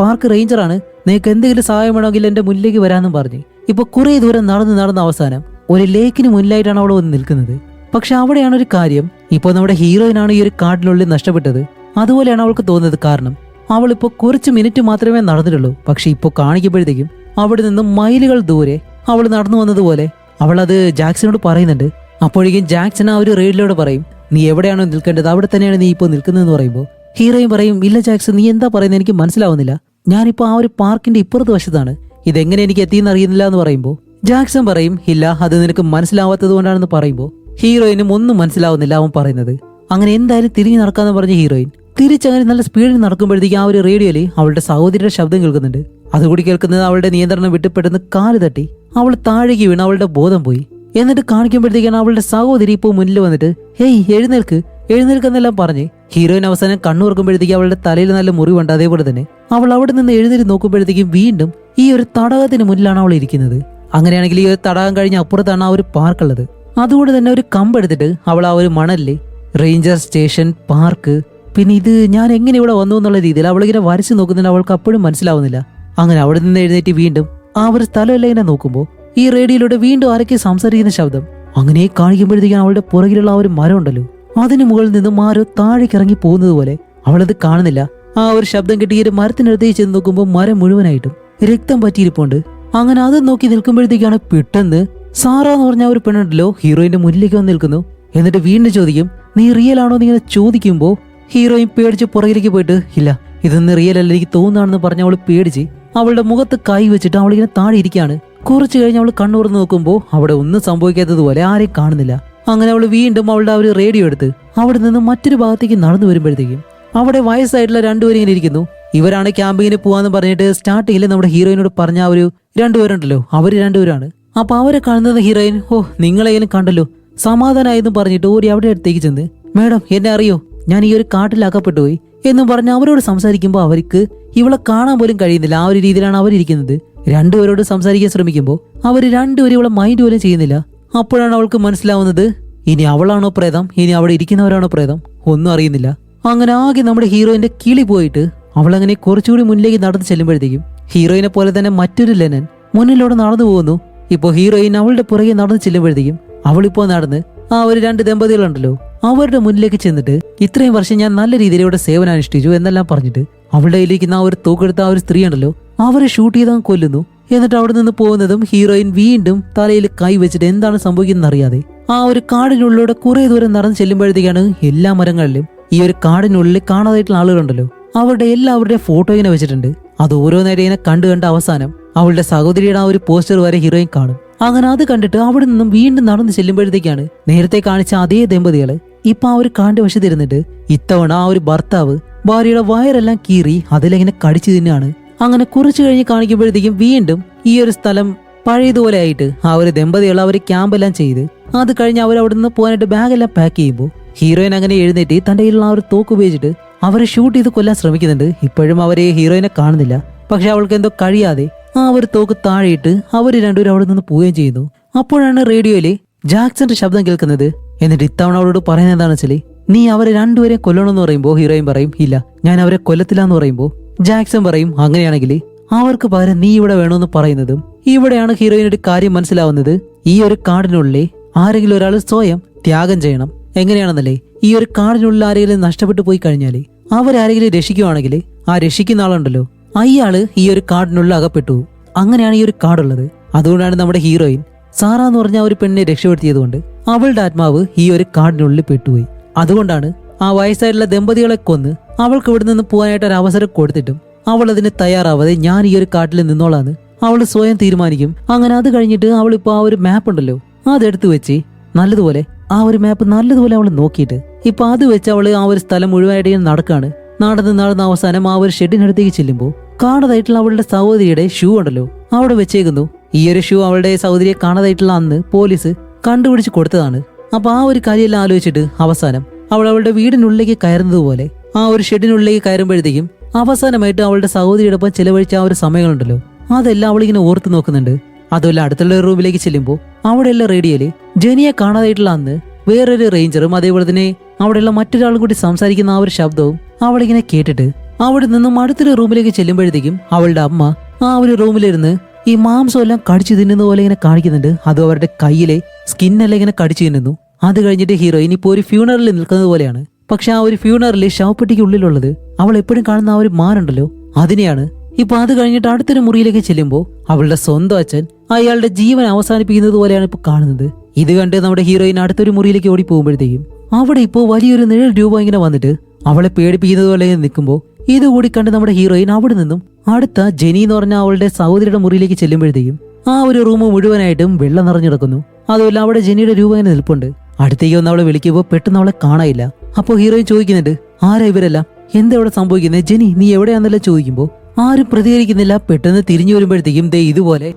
[SPEAKER 1] പാർക്ക് റേഞ്ചറാണ്, നിനക്ക് എന്തെങ്കിലും സഹായം വേണമെങ്കിൽ എന്റെ മുന്നിലേക്ക് വരാമെന്നും പറഞ്ഞു ഇപ്പൊ കുറെ ദൂരം നടന്ന് അവസാനം ഒരു ലേക്കിന് മുന്നിലായിട്ടാണ് അവൾ വന്ന് നിൽക്കുന്നത്. പക്ഷെ അവിടെയാണ് ഒരു കാര്യം, ഇപ്പോൾ നമ്മുടെ ഹീറോയിനാണ് ഈ ഒരു കാട്ടിനുള്ളിൽ നഷ്ടപ്പെട്ടത്. അതുപോലെയാണ് അവൾക്ക് തോന്നുന്നത്. കാരണം അവളിപ്പോ കുറച്ച് മിനിറ്റ് മാത്രമേ നടന്നിട്ടുള്ളൂ, പക്ഷെ ഇപ്പോൾ കാണിക്കുമ്പോഴത്തേക്കും അവിടെ നിന്നും മൈലുകൾ ദൂരെ അവൾ നടന്നു വന്നതുപോലെ അവൾ അത് ജാക്സനോട് പറയുന്നുണ്ട്. അപ്പോഴേക്കും ജാക്സൺ ആ ഒരു റേഡിയോട് പറയും, നീ എവിടെയാണോ നിൽക്കേണ്ടത് അവിടെ തന്നെയാണ് നീ ഇപ്പോൾ നിൽക്കുന്നതെന്ന് പറയുമ്പോൾ ഹീറോയും പറയും, ഇല്ല ജാക്സൺ നീ എന്താ പറയുന്നത്, എനിക്ക് മനസ്സിലാവുന്നില്ല, ഞാനിപ്പോ ആ ഒരു പാർക്കിന്റെ ഇപ്പുറത്ത് വശത്താണ്, ഇതെങ്ങനെ എനിക്ക് എത്തിയെന്ന് അറിയുന്നില്ല എന്ന് പറയുമ്പോൾ ജാക്സൺ പറയും, ഇല്ല അത് നിനക്ക് മനസ്സിലാവാത്തത് കൊണ്ടാണെന്ന് പറയുമ്പോൾ ഹീറോയിനും ഒന്നും മനസ്സിലാവുന്നില്ല അവൻ പറയുന്നത്. അങ്ങനെ എന്തായാലും തിരിഞ്ഞു നടക്കാന്ന് പറഞ്ഞ ഹീറോയിൻ തിരിച്ചങ്ങനെ നല്ല സ്പീഡിൽ നടക്കുമ്പോഴത്തേക്ക് ആ ഒരു റേഡിയോയിൽ അവളുടെ സഹോദരിയുടെ ശബ്ദം കേൾക്കുന്നുണ്ട്. അതുകൂടി കേൾക്കുന്നത് അവളുടെ നിയന്ത്രണം വിട്ട് പെട്ടെന്ന് കാല് തട്ടി അവൾ താഴേക്ക് വീണ് അവളുടെ ബോധം പോയി. എന്നിട്ട് കാണിക്കുമ്പോഴത്തേക്കാണ് അവളുടെ സഹോദരി ഇപ്പോൾ മുന്നിൽ വന്നിട്ട്, ഹേയ് എഴുന്നേൽക്കെന്നെല്ലാം പറഞ്ഞ് ഹീറോയിൻ അവസാനം കണ്ണുറക്കുമ്പോഴത്തേക്ക് അവളുടെ തലയിൽ നല്ല മുറിവുണ്ട്. അതേപോലെ തന്നെ അവൾ അവിടെ നിന്ന് എഴുന്നേറ്റ് നോക്കുമ്പോഴത്തേക്കും വീണ്ടും ഈ ഒരു തടാകത്തിന് മുന്നിലാണ് അവൾ ഇരിക്കുന്നത്. അങ്ങനെയാണെങ്കിൽ ഈ ഒരു തടാകം കഴിഞ്ഞ് അപ്പുറത്താണ് ആ ഒരു പാർക്കുള്ളത്. അതുകൊണ്ട് തന്നെ ഒരു കമ്പെടുത്തിട്ട് അവൾ ആ ഒരു മണലില് റേഞ്ചർ സ്റ്റേഷൻ, പാർക്ക്, പിന്നെ ഇത് ഞാൻ എങ്ങനെ ഇവിടെ വന്നു എന്നുള്ള രീതിയിൽ അവളിങ്ങനെ വരച്ച് നോക്കുന്നില്ല. അവൾക്ക് അപ്പോഴും മനസ്സിലാവുന്നില്ല. അങ്ങനെ അവിടെ നിന്ന് എഴുന്നേറ്റ് വീണ്ടും ആ ഒരു സ്ഥലമെല്ലാം ഇങ്ങനെ നോക്കുമ്പോൾ ഈ റേഡിയോയിലൂടെ വീണ്ടും ആരൊക്കെ സംസാരിക്കുന്ന ശബ്ദം. അങ്ങനെ കാണിക്കുമ്പോഴത്തേക്കും അവളുടെ പുറകിലുള്ള ആ ഒരു മരം ഉണ്ടല്ലോ, അതിന് മുകളിൽ നിന്നും ആരോ താഴേക്ക് ഇറങ്ങി പോകുന്നത് പോലെ അവളത് കാണുന്നില്ല. ആ ഒരു ശബ്ദം കിട്ടി ഈ ഒരു മരത്തിനടുത്തേക്ക് ചെന്ന് നോക്കുമ്പോൾ മരം മുഴുവനായിട്ടും രക്തം പറ്റിയിരിപ്പുണ്ട്. അങ്ങനെ അത് നോക്കി നിൽക്കുമ്പോഴത്തേക്കാണ് പെട്ടെന്ന് സാറ എന്ന് പറഞ്ഞ ഒരു പെണ്ണുണ്ടല്ലോ ഹീറോയിന്റെ മുന്നിലേക്ക് വന്ന് നിൽക്കുന്നു. എന്നിട്ട് വീണ്ടും ചോദിക്കും, നീ റിയൽ ആണോ എന്നിങ്ങനെ ചോദിക്കുമ്പോൾ ഹീറോയിൻ പേടിച്ച് പുറകിലേക്ക് പോയിട്ട്, ഇല്ല ഇതൊന്നും റിയൽ അല്ല, എനിക്ക് തോന്നുകയാണെന്ന് പറഞ്ഞ് അവൾ പേടിച്ച് അവളുടെ മുഖത്ത് കൈ വെച്ചിട്ട് അവളിങ്ങനെ താഴെ ഇരിക്കുകയാണ്. കുറച്ചു കഴിഞ്ഞ് അവൾ കണ്ണുറന്ന് നോക്കുമ്പോൾ അവിടെ ഒന്നും സംഭവിക്കാത്തതുപോലെ ആരെയും കാണുന്നില്ല. അങ്ങനെ അവൾ വീണ്ടും അവളുടെ ആ ഒരു റേഡിയോ എടുത്ത് അവിടെ നിന്ന് മറ്റൊരു ഭാഗത്തേക്ക് നടന്നു വരുമ്പോഴത്തേക്കും അവിടെ വയസ്സായിട്ടുള്ള രണ്ടുപേരും ഇങ്ങനെ ഇരിക്കുന്നു. ഇവരാണ് ക്യാമ്പിങ്ങിന് പോവാന്ന് പറഞ്ഞിട്ട് സ്റ്റാർട്ടിങ്ങിൽ നമ്മുടെ ഹീറോയിനോട് പറഞ്ഞ ആ ഒരു രണ്ടുപേരുണ്ടല്ലോ, അവര് രണ്ടുപേരാണ്. അപ്പൊ അവരെ കാണുന്നത് ഹീറോയിൻ, ഓ നിങ്ങളെങ്കിലും കണ്ടല്ലോ, സമാധാനമായെന്നും പറഞ്ഞിട്ട് ഓടി അവിടെ അടുത്തേക്ക് ചെന്ന്, മേഡം എന്നെ അറിയോ, ഞാൻ ഈ ഒരു കാട്ടിൽ അകപ്പെട്ടു പോയി എന്നും പറഞ്ഞ് അവരോട് സംസാരിക്കുമ്പോൾ അവർക്ക് ഇവളെ കാണാൻ പോലും കഴിയുന്നില്ല. ആ ഒരു രീതിയിലാണ് അവരിയ്ക്കുന്നത്. രണ്ടുപേരോട് സംസാരിക്കാൻ ശ്രമിക്കുമ്പോൾ അവർ രണ്ടുപേരും ഇവളെ മൈൻഡ് പോലും ചെയ്യുന്നില്ല. അപ്പോഴാണ് അവൾക്ക് മനസ്സിലാവുന്നത്, ഇനി അവളാണോ പ്രേതം, ഇനി അവിടെ ഇരിക്കുന്നവരാണോ പ്രേതം, ഒന്നും അറിയുന്നില്ല. അങ്ങനെ ആകെ നമ്മുടെ ഹീറോയിന്റെ കിളി പോയിട്ട് അവളങ്ങനെ കുറച്ചുകൂടി മുന്നിലേക്ക് നടന്നു ചെല്ലുമ്പോഴത്തേക്കും ഹീറോയിനെ പോലെ തന്നെ മറ്റൊരു ലെനൻ മുന്നിലൂടെ നടന്നു പോകുന്നു. ഇപ്പോൾ ഹീറോയിൻ അവളുടെ പുറകെ നടന്നു ചെല്ലുമ്പോഴത്തേക്കും അവളിപ്പോ നടന്ന് ആ ഒരു രണ്ട് ദമ്പതികളുണ്ടല്ലോ അവരുടെ മുന്നിലേക്ക് ചെന്നിട്ട്, ഇത്രയും വർഷം ഞാൻ നല്ല രീതിയിൽ ഇവിടെ സേവനം അനുഷ്ഠിച്ചു എന്നെല്ലാം പറഞ്ഞിട്ട് അവളുടെ കയ്യിലിരിക്കുന്ന ആ ഒരു തൂക്കെടുത്ത ആ ഒരു സ്ത്രീ ഉണ്ടല്ലോ അവരെ ഷൂട്ട് ചെയ്താൽ കൊല്ലുന്നു. എന്നിട്ട് അവിടെ നിന്ന് പോകുന്നതും ഹീറോയിൻ വീണ്ടും തലയിൽ കൈ വെച്ചിട്ട് എന്താണ് സംഭവിക്കുന്നത് അറിയാതെ ആ ഒരു കാടിനുള്ളിലൂടെ കുറെ ദൂരം നടന്ന് ചെല്ലുമ്പോഴത്തേക്കാണ് എല്ലാ മരങ്ങളിലും ഈ ഒരു കാടിനുള്ളിൽ കാണാതായിട്ടുള്ള ആളുകളുണ്ടല്ലോ അവരുടെ എല്ലാവരുടെയും ഫോട്ടോ ഇങ്ങനെ വെച്ചിട്ടുണ്ട്. അത് ഓരോ നേരം ഇങ്ങനെ കണ്ട് അവസാനം അവളുടെ സഹോദരിയുടെ ആ ഒരു പോസ്റ്റർ വരെ ഹീറോയിൻ കാണും. അങ്ങനെ അത് കണ്ടിട്ട് അവിടെ നിന്നും വീണ്ടും നടന്ന് ചെല്ലുമ്പോഴത്തേക്കാണ് നേരത്തെ കാണിച്ച അതേ ദമ്പതികള് ഇപ്പൊ ആ ഒരു കാണ്ട് വശത്തിരുന്നിട്ട് ഇത്തവണ ആ ഒരു ഭർത്താവ് ഭാര്യയുടെ വയറെല്ലാം കീറി അതിലെങ്ങനെ കടിച്ചു തിന്നാണ്. അങ്ങനെ കുറച്ചു കഴിഞ്ഞ് കാണിക്കുമ്പോഴത്തേക്കും വീണ്ടും ഈ ഒരു സ്ഥലം പഴയതുപോലെ ആയിട്ട് ആ ഒരു ദമ്പതികൾ അവർ ക്യാമ്പെല്ലാം ചെയ്ത് അത് കഴിഞ്ഞ് അവർ അവിടെ നിന്ന് പോകാനായിട്ട് ബാഗെല്ലാം പാക്ക് ചെയ്യുമ്പോൾ ഹീറോയിൻ അങ്ങനെ എഴുന്നേറ്റ് തന്റെ കയ്യിലുള്ള ആ ഒരു തോക്ക് ഉപയോഗിച്ചിട്ട് അവരെ ഷൂട്ട് ചെയ്ത് കൊല്ലാൻ ശ്രമിക്കുന്നുണ്ട്. ഇപ്പോഴും അവരെ ഹീറോയിനെ കാണുന്നില്ല. പക്ഷെ അവൾക്ക് എന്തോ കഴിയാതെ ആ ഒരു തോക്ക് താഴെയിട്ട് അവര് രണ്ടുപേരും അവിടെ നിന്ന് പോവുകയും ചെയ്യുന്നു. അപ്പോഴാണ് റേഡിയോയില് ജാക്സന്റെ ശബ്ദം കേൾക്കുന്നത്. എന്നിട്ട് ഇത്തവണ അവളോട് പറയുന്നത് എന്താണെന്ന് വെച്ചാല്, നീ അവരെ രണ്ടുപേരെയും കൊല്ലണമെന്ന് പറയുമ്പോൾ ഹീറോയിൻ പറയും, ഇല്ല ഞാൻ അവരെ കൊല്ലത്തില്ല എന്ന് പറയുമ്പോൾ ജാക്സൺ പറയും, അങ്ങനെയാണെങ്കിൽ അവർക്ക് പകരം നീ ഇവിടെ വേണമെന്ന് പറയുന്നതും. ഇവിടെയാണ് ഹീറോയിനൊരു കാര്യം മനസ്സിലാവുന്നത്, ഈ ഒരു കാടിനുള്ളിൽ ആരെങ്കിലും ഒരാൾ സ്വയം ത്യാഗം ചെയ്യണം. എങ്ങനെയാണെന്നല്ലേ, ഈ ഒരു കാടിനുള്ളിൽ ആരെങ്കിലും നഷ്ടപ്പെട്ടു പോയി കഴിഞ്ഞാല് അവരാരെങ്കിലും രക്ഷിക്കുവാണെങ്കിൽ ആ രക്ഷിക്കുന്ന ആളുണ്ടല്ലോ അയാള് ഈ ഒരു കാടിനുള്ളിൽ അകപ്പെട്ടു. അങ്ങനെയാണ് ഈ ഒരു കാടുള്ളത്. അതുകൊണ്ടാണ് നമ്മുടെ ഹീറോയിൻ സാറ എന്ന് പറഞ്ഞ ഒരു പെണ്ണിനെ രക്ഷപ്പെടുത്തിയതുകൊണ്ട് അവളുടെ ആത്മാവ് ഈ ഒരു കാടിനുള്ളിൽ പെട്ടുപോയി. അതുകൊണ്ടാണ് ആ വയസ്സായിട്ടുള്ള ദമ്പതികളെ കൊന്ന് അവൾക്ക് ഇവിടെ നിന്ന് പോകാനായിട്ട് ഒരു അവസരം കൊടുത്തിട്ടും അവൾ അതിന് തയ്യാറാവാതെ ഞാൻ ഈ ഒരു കാട്ടിൽ നിന്നോളാന്ന് അവൾ സ്വയം തീരുമാനിക്കും. അങ്ങനെ അത് കഴിഞ്ഞിട്ട് അവളിപ്പോ ആ ഒരു മാപ്പ് ഉണ്ടല്ലോ അതെടുത്ത് വെച്ച് നല്ലതുപോലെ ആ ഒരു മാപ്പ് നല്ലതുപോലെ അവൾ നോക്കിയിട്ട് ഇപ്പൊ അത് വെച്ച് അവള് ആ ഒരു സ്ഥലം മുഴുവനായിട്ട് നടക്കാണ്. നടന്ന് അവസാനം ആ ഒരു ഷെഡിനടുത്തേക്ക് ചെല്ലുമ്പോൾ കാണാതായിട്ടുള്ള അവളുടെ സഹോദരിയുടെ ഷൂ ഉണ്ടല്ലോ അവിടെ വെച്ചേക്കുന്നു. ഈ ഒരു ഷൂ അവളുടെ സഹോദരിയെ കാണാതായിട്ടുള്ള അന്ന് പോലീസ് കണ്ടുപിടിച്ച് കൊടുത്തതാണ്. അപ്പൊ ആ ഒരു കാര്യമെല്ലാം ആലോചിച്ചിട്ട് അവസാനം അവൾ അവളുടെ വീടിനുള്ളിലേക്ക് കയറുന്നതുപോലെ ആ ഒരു ഷെഡിനുള്ളിലേക്ക് കയറുമ്പോഴത്തേക്കും അവസാനമായിട്ട് അവളുടെ സഹോദരിയോടൊപ്പം ചെലവഴിച്ച ആ ഒരു സമയങ്ങളുണ്ടല്ലോ അതെല്ലാം അവളിങ്ങനെ ഓർത്ത് നോക്കുന്നുണ്ട്. അതുമല്ല അടുത്തുള്ള ഒരു റൂമിലേക്ക് ചെല്ലുമ്പോൾ അവിടെയുള്ള റേഡിയോയില് ജെനിയെ കാണാതായിട്ടുള്ള അന്ന് വേറൊരു റേഞ്ചറും അതേപോലെ തന്നെ അവിടെയുള്ള മറ്റൊരാളും കൂടി സംസാരിക്കുന്ന ആ ഒരു ശബ്ദവും അവളിങ്ങനെ കേട്ടിട്ട് അവിടെ നിന്നും അടുത്തൊരു റൂമിലേക്ക് ചെല്ലുമ്പോഴത്തേക്കും അവളുടെ അമ്മ ആ ഒരു റൂമിലിരുന്ന് ഈ മാംസം എല്ലാം കടിച്ചു തിന്നുന്ന പോലെ ഇങ്ങനെ കാണിക്കുന്നുണ്ട്. അതും അവരുടെ കയ്യിലെ സ്കിന്നെല്ലാം ഇങ്ങനെ കടിച്ചു തിന്നുന്നു. അത് കഴിഞ്ഞിട്ട് ഹീറോയിൻ ഇപ്പോൾ ഒരു ഫ്യൂണറലിൽ നിൽക്കുന്നത് പോലെയാണ്. പക്ഷെ ആ ഒരു ഫ്യൂണറലിൽ ശവപ്പെട്ടിക്ക് ഉള്ളിലുള്ളത് അവൾ എപ്പോഴും കാണുന്ന ആ ഒരു മാനുണ്ടല്ലോ അതിനെയാണ്. ഇപ്പൊ അത് കഴിഞ്ഞിട്ട് അടുത്തൊരു മുറിയിലേക്ക് ചെല്ലുമ്പോൾ അവളുടെ സ്വന്തം അച്ഛൻ അയാളുടെ ജീവൻ അവസാനിപ്പിക്കുന്നത് പോലെയാണ് ഇപ്പൊ കാണുന്നത്. ഇത് കണ്ട് നമ്മുടെ ഹീറോയിൻ അടുത്തൊരു മുറിയിലേക്ക് ഓടി പോകുമ്പോഴത്തേക്കും അവിടെ ഇപ്പോൾ വലിയൊരു നിഴൽ രൂപം ഇങ്ങനെ വന്നിട്ട് അവളെ പേടിപ്പിക്കുന്നത് പോലെ നിൽക്കുമ്പോൾ ഇതുകൂടി കണ്ട് നമ്മുടെ ഹീറോയിൻ അവിടെ നിന്നും അടുത്ത ജെനി എന്ന് പറഞ്ഞ അവളുടെ സഹോദരിയുടെ മുറിയിലേക്ക് ചെല്ലുമ്പോഴത്തേക്കും ആ ഒരു റൂം മുഴുവനായിട്ടും വെള്ളം നിറഞ്ഞു കിടക്കുന്നു. അതുമല്ല അവിടെ ജെനിയുടെ രൂപം ഇങ്ങനെ നിൽപ്പുണ്ട്. അടുത്തേക്ക് വന്ന് അവളെ വിളിക്കുമ്പോൾ പെട്ടെന്ന് അവളെ കാണാനില്ല. അപ്പോൾ ഹീറോയിൻ ചോദിക്കുന്നുണ്ട്, ആരാ ഇവരെല്ലാം, എന്താ ഇവിടെ സംഭവിക്കുന്നത്, ജെനി നീ എവിടെയാണെന്നല്ല ചോദിക്കുമ്പോൾ ആരും പ്രതികരിക്കുന്നില്ല. പെട്ടെന്ന് തിരിഞ്ഞു വരുമ്പോഴത്തേക്കും ദേ ഇതുപോലെ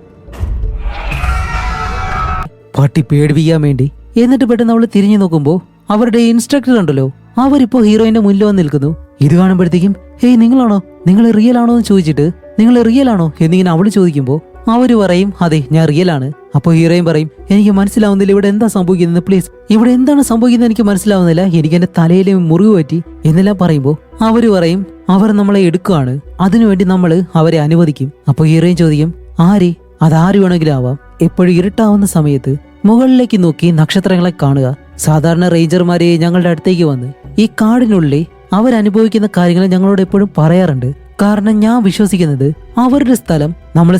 [SPEAKER 1] പട്ടി പേടിപ്പിക്കാൻ വേണ്ടി. എന്നിട്ട് പെട്ടെന്ന് അവള് തിരിഞ്ഞു നോക്കുമ്പോൾ അവരുടെ ഇൻസ്ട്രക്ടർ ഉണ്ടല്ലോ അവരിപ്പോ ഹീറോയിന്റെ മുന്നിൽ വന്ന് നിൽക്കുന്നു. ഇത് കാണുമ്പോഴത്തേക്കും ഹേയ് നിങ്ങളാണോ, നിങ്ങൾ റിയൽ ആണോ എന്ന് ചോദിച്ചിട്ട് നിങ്ങൾ റിയൽ ആണോ എന്നിങ്ങനെ അവള് ചോദിക്കുമ്പോൾ അവര് പറയും അതെ ഞാൻ റിയൽ ആണ്. അപ്പോൾ ഹീറോയിൻ പറയും എനിക്ക് മനസ്സിലാവുന്നില്ല ഇവിടെ എന്താ സംഭവിക്കുന്നത്, പ്ലീസ് ഇവിടെ എന്താണ് സംഭവിക്കുന്നത് എനിക്ക് മനസ്സിലാവുന്നില്ല, എനിക്ക് എന്റെ തലയിലെ മുറിവ് പറ്റി എന്നെല്ലാം പറയുമ്പോൾ അവര് പറയും അവർ നമ്മളെ എടുക്കുകയാണ്, അതിനുവേണ്ടി നമ്മൾ അവരെ അനുവദിക്കും. അപ്പോൾ ഹീറോയിൻ ചോദിക്കും ആര്, അതാര് വേണമെങ്കിലും ആവാം. എപ്പോഴും ഇരുട്ടാവുന്ന സമയത്ത് മുകളിലേക്ക് നോക്കി നക്ഷത്രങ്ങളെ കാണുക. സാധാരണ റേഞ്ചർമാരെ ഞങ്ങളുടെ അടുത്തേക്ക് വന്ന് ഈ കാടിനുള്ളിൽ അവരനുഭവിക്കുന്ന കാര്യങ്ങൾ ഞങ്ങളോട് എപ്പോഴും പറയാറുണ്ട്. കാരണം ഞാൻ വിശ്വസിക്കുന്നത് അവരുടെ സ്ഥലം നമ്മൾ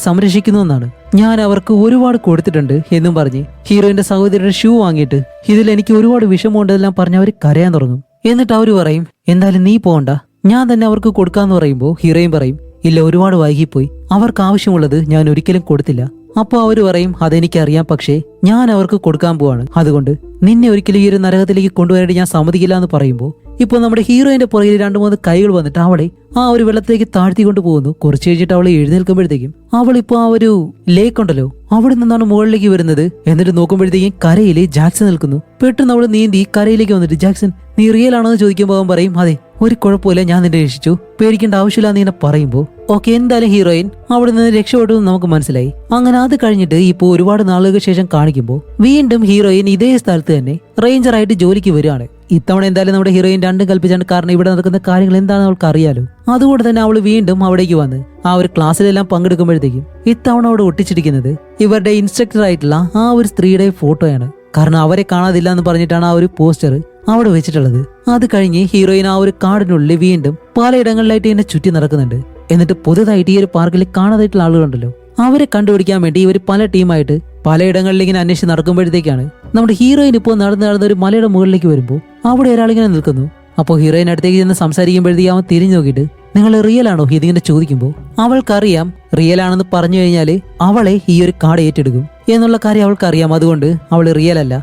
[SPEAKER 1] സംരക്ഷിക്കുന്നുവെന്നാണ്. ഞാൻ അവർക്ക് ഒരുപാട് കൊടുത്തിട്ടുണ്ട് എന്നും പറഞ്ഞ് ഹീറോയിന്റെ സഹോദരിയുടെ ഷൂ വാങ്ങിയിട്ട് ഇതിൽ എനിക്ക് ഒരുപാട് വിഷമമുണ്ടെല്ലാം പറഞ്ഞ് അവർ കരയാൻ തുടങ്ങും. എന്നിട്ട് അവർ പറയും എന്തായാലും നീ പോകണ്ട, ഞാൻ തന്നെ അവർക്ക് കൊടുക്കാന്ന് പറയുമ്പോൾ ഹീറോയിൻ പറയും ഇല്ല ഒരുപാട് വൈകിപ്പോയി, അവർക്ക് ആവശ്യമുള്ളത് ഞാൻ ഒരിക്കലും കൊടുത്തില്ല. അപ്പൊ അവര് പറയും അതെനിക്കറിയാം, പക്ഷേ ഞാൻ അവർക്ക് കൊടുക്കാൻ പോവാണ്, അതുകൊണ്ട് നിന്നെ ഒരിക്കലും ഈ ഒരു നരകത്തിലേക്ക് കൊണ്ടുവരാനായിട്ട് ഞാൻ സമ്മതിക്കില്ല എന്ന് പറയുമ്പോൾ ഇപ്പൊ നമ്മുടെ ഹീറോയിന്റെ പുറകിൽ 2-3 കൈകൾ വന്നിട്ട് അവളെ ആ ഒരു വെള്ളത്തിലേക്ക് താഴ്ത്തിക്കൊണ്ട് പോകുന്നു. കുറച്ച് കഴിഞ്ഞിട്ട് അവളെ എഴുന്നേൽക്കുമ്പോഴത്തേക്കും അവളിപ്പോ ആ ഒരു ലേക്ക് ഉണ്ടല്ലോ അവിടെ നിന്നാണ് മുകളിലേക്ക് വരുന്നത്. എന്നിട്ട് നോക്കുമ്പോഴത്തേക്കും കരയില് ജാക്സൺ നിൽക്കുന്നു. പെട്ടെന്ന് അവള് നീന്തി കരയിലേക്ക് വന്നിട്ട് ജാക്സൺ നീ റിയൽ ആണോ എന്ന് ചോദിക്കുമ്പോൾ അവൻ പറയും അതെ ഒരു കുഴപ്പമില്ല, ഞാൻ നിന്നെ രക്ഷിച്ചു, പേടിക്കേണ്ട ആവശ്യമില്ല എന്ന് ഇങ്ങനെ പറയുമ്പോൾ ഓക്കെ എന്തായാലും ഹീറോയിൻ അവിടെ നിന്ന് രക്ഷപ്പെട്ടു നമുക്ക് മനസ്സിലായി. അങ്ങനെ അത് കഴിഞ്ഞിട്ട് ഇപ്പോ ഒരുപാട് നാളുകൾക്ക് ശേഷം കാണിക്കുമ്പോൾ വീണ്ടും ഹീറോയിൻ ഇതേ സ്ഥലത്ത് തന്നെ റേഞ്ചറായിട്ട് ജോലിക്ക് വരികയാണ്. ഇത്തവണ എന്തായാലും നമ്മുടെ ഹീറോയിൻ രണ്ടും കൽപ്പിച്ചാണ്, കാരണം ഇവിടെ നടക്കുന്ന കാര്യങ്ങൾ എന്താണെന്ന് അവൾക്ക് അറിയാലോ. അതുകൊണ്ട് തന്നെ അവൾ വീണ്ടും അവിടേക്ക് വന്ന് ആ ഒരു ക്ലാസ്സിലെല്ലാം പങ്കെടുക്കുമ്പോഴത്തേക്കും ഇത്തവണ അവിടെ ഒട്ടിച്ചിരിക്കുന്നത് ഇവരുടെ ഇൻസ്ട്രക്ടർ ആയിട്ടുള്ള ആ ഒരു സ്ത്രീയുടെ ഫോട്ടോയാണ്. കാരണം അവരെ കാണാതില്ല എന്ന് പറഞ്ഞിട്ടാണ് ആ ഒരു പോസ്റ്റർ അവിടെ വെച്ചിട്ടുള്ളത്. അത് കഴിഞ്ഞ് ഹീറോയിൻ ആ ഒരു കാടിനുള്ളിൽ വീണ്ടും പലയിടങ്ങളിലായിട്ട് ഇതിനെ ചുറ്റി നടക്കുന്നുണ്ട്. എന്നിട്ട് പുതുതായിട്ട് ഈ ഒരു പാർക്കിൽ കാണാതായിട്ടുള്ള ആളുകളുണ്ടല്ലോ അവരെ കണ്ടുപിടിക്കാൻ വേണ്ടി ഇവർ പല ടീമായിട്ട് പലയിടങ്ങളിൽ ഇങ്ങനെ അന്വേഷിച്ച് നടക്കുമ്പോഴത്തേക്കാണ് നമ്മുടെ ഹീറോയിൻ ഇപ്പോൾ നടന്ന ഒരു മലയുടെ മുകളിലേക്ക് വരുമ്പോൾ അവിടെ ഒരാളിങ്ങനെ നിൽക്കുന്നു. അപ്പോൾ ഹീറോയിൻ അടുത്തേക്ക് ചെന്ന് സംസാരിക്കുമ്പോഴത്തേക്ക് അവൻ തിരിഞ്ഞു നോക്കിയിട്ട് നിങ്ങൾ റിയൽ ആണോ ഇതിങ്ങനെ ചോദിക്കുമ്പോൾ അവൾക്കറിയാം റിയൽ ആണെന്ന് പറഞ്ഞു കഴിഞ്ഞാല് അവളെ ഈ ഒരു കാർഡ് ഏറ്റെടുക്കും എന്നുള്ള കാര്യം അവൾക്കറിയാം. അതുകൊണ്ട് അവൾ റിയൽ അല്ല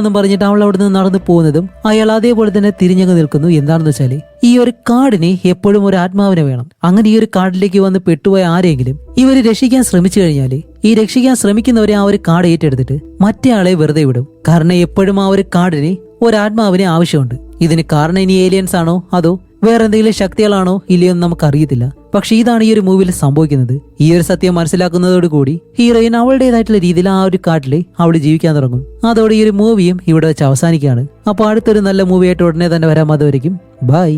[SPEAKER 1] എന്ന് പറഞ്ഞിട്ട് അവൾ അവിടെ നിന്ന് നടന്നു പോകുന്നതും അയാൾ അതേപോലെ തന്നെ തിരിഞ്ഞങ്ങ് നിൽക്കുന്നു. എന്താണെന്ന് വെച്ചാല് ഈ ഒരു കാർഡിന് എപ്പോഴും ഒരു ആത്മാവിനെ വേണം. അങ്ങനെ ഈ ഒരു കാർഡിലേക്ക് വന്ന് പെട്ടുപോയ ആരെങ്കിലും ഇവര് രക്ഷിക്കാൻ ശ്രമിച്ചു കഴിഞ്ഞാല് ഈ രക്ഷിക്കാൻ ശ്രമിക്കുന്നവരെ ആ ഒരു കാർഡ് ഏറ്റെടുത്തിട്ട് മറ്റേ ആളെ വെറുതെ വിടും. കാരണം എപ്പോഴും ആ ഒരു കാർഡിന് ഒരാത്മാവിനെ ആവശ്യമുണ്ട്. ഇതിന് കാരണം ഇനി ഏലിയൻസ് ആണോ അതോ വേറെ എന്തെങ്കിലും ശക്തികളാണോ ഇല്ലയോ എന്ന് നമുക്ക് അറിയത്തില്ല. പക്ഷെ ഇതാണ് ഈ ഒരു മൂവിയിൽ സംഭവിക്കുന്നത്. ഈ ഒരു സത്യം മനസ്സിലാക്കുന്നതോടുകൂടി ഹീറോയിൻ അവളുടേതായിട്ടുള്ള രീതിയിൽ ആ ഒരു കാട്ടിൽ അവൾ ജീവിക്കാൻ തുടങ്ങും. അതോടെ ഈ ഒരു മൂവിയും ഇവിടെ വെച്ച് അവസാനിക്കുകയാണ്. അപ്പോൾ അടുത്തൊരു നല്ല മൂവിയായിട്ട് ഉടനെ തന്നെ വരാം. അതുവരെയും ബൈ.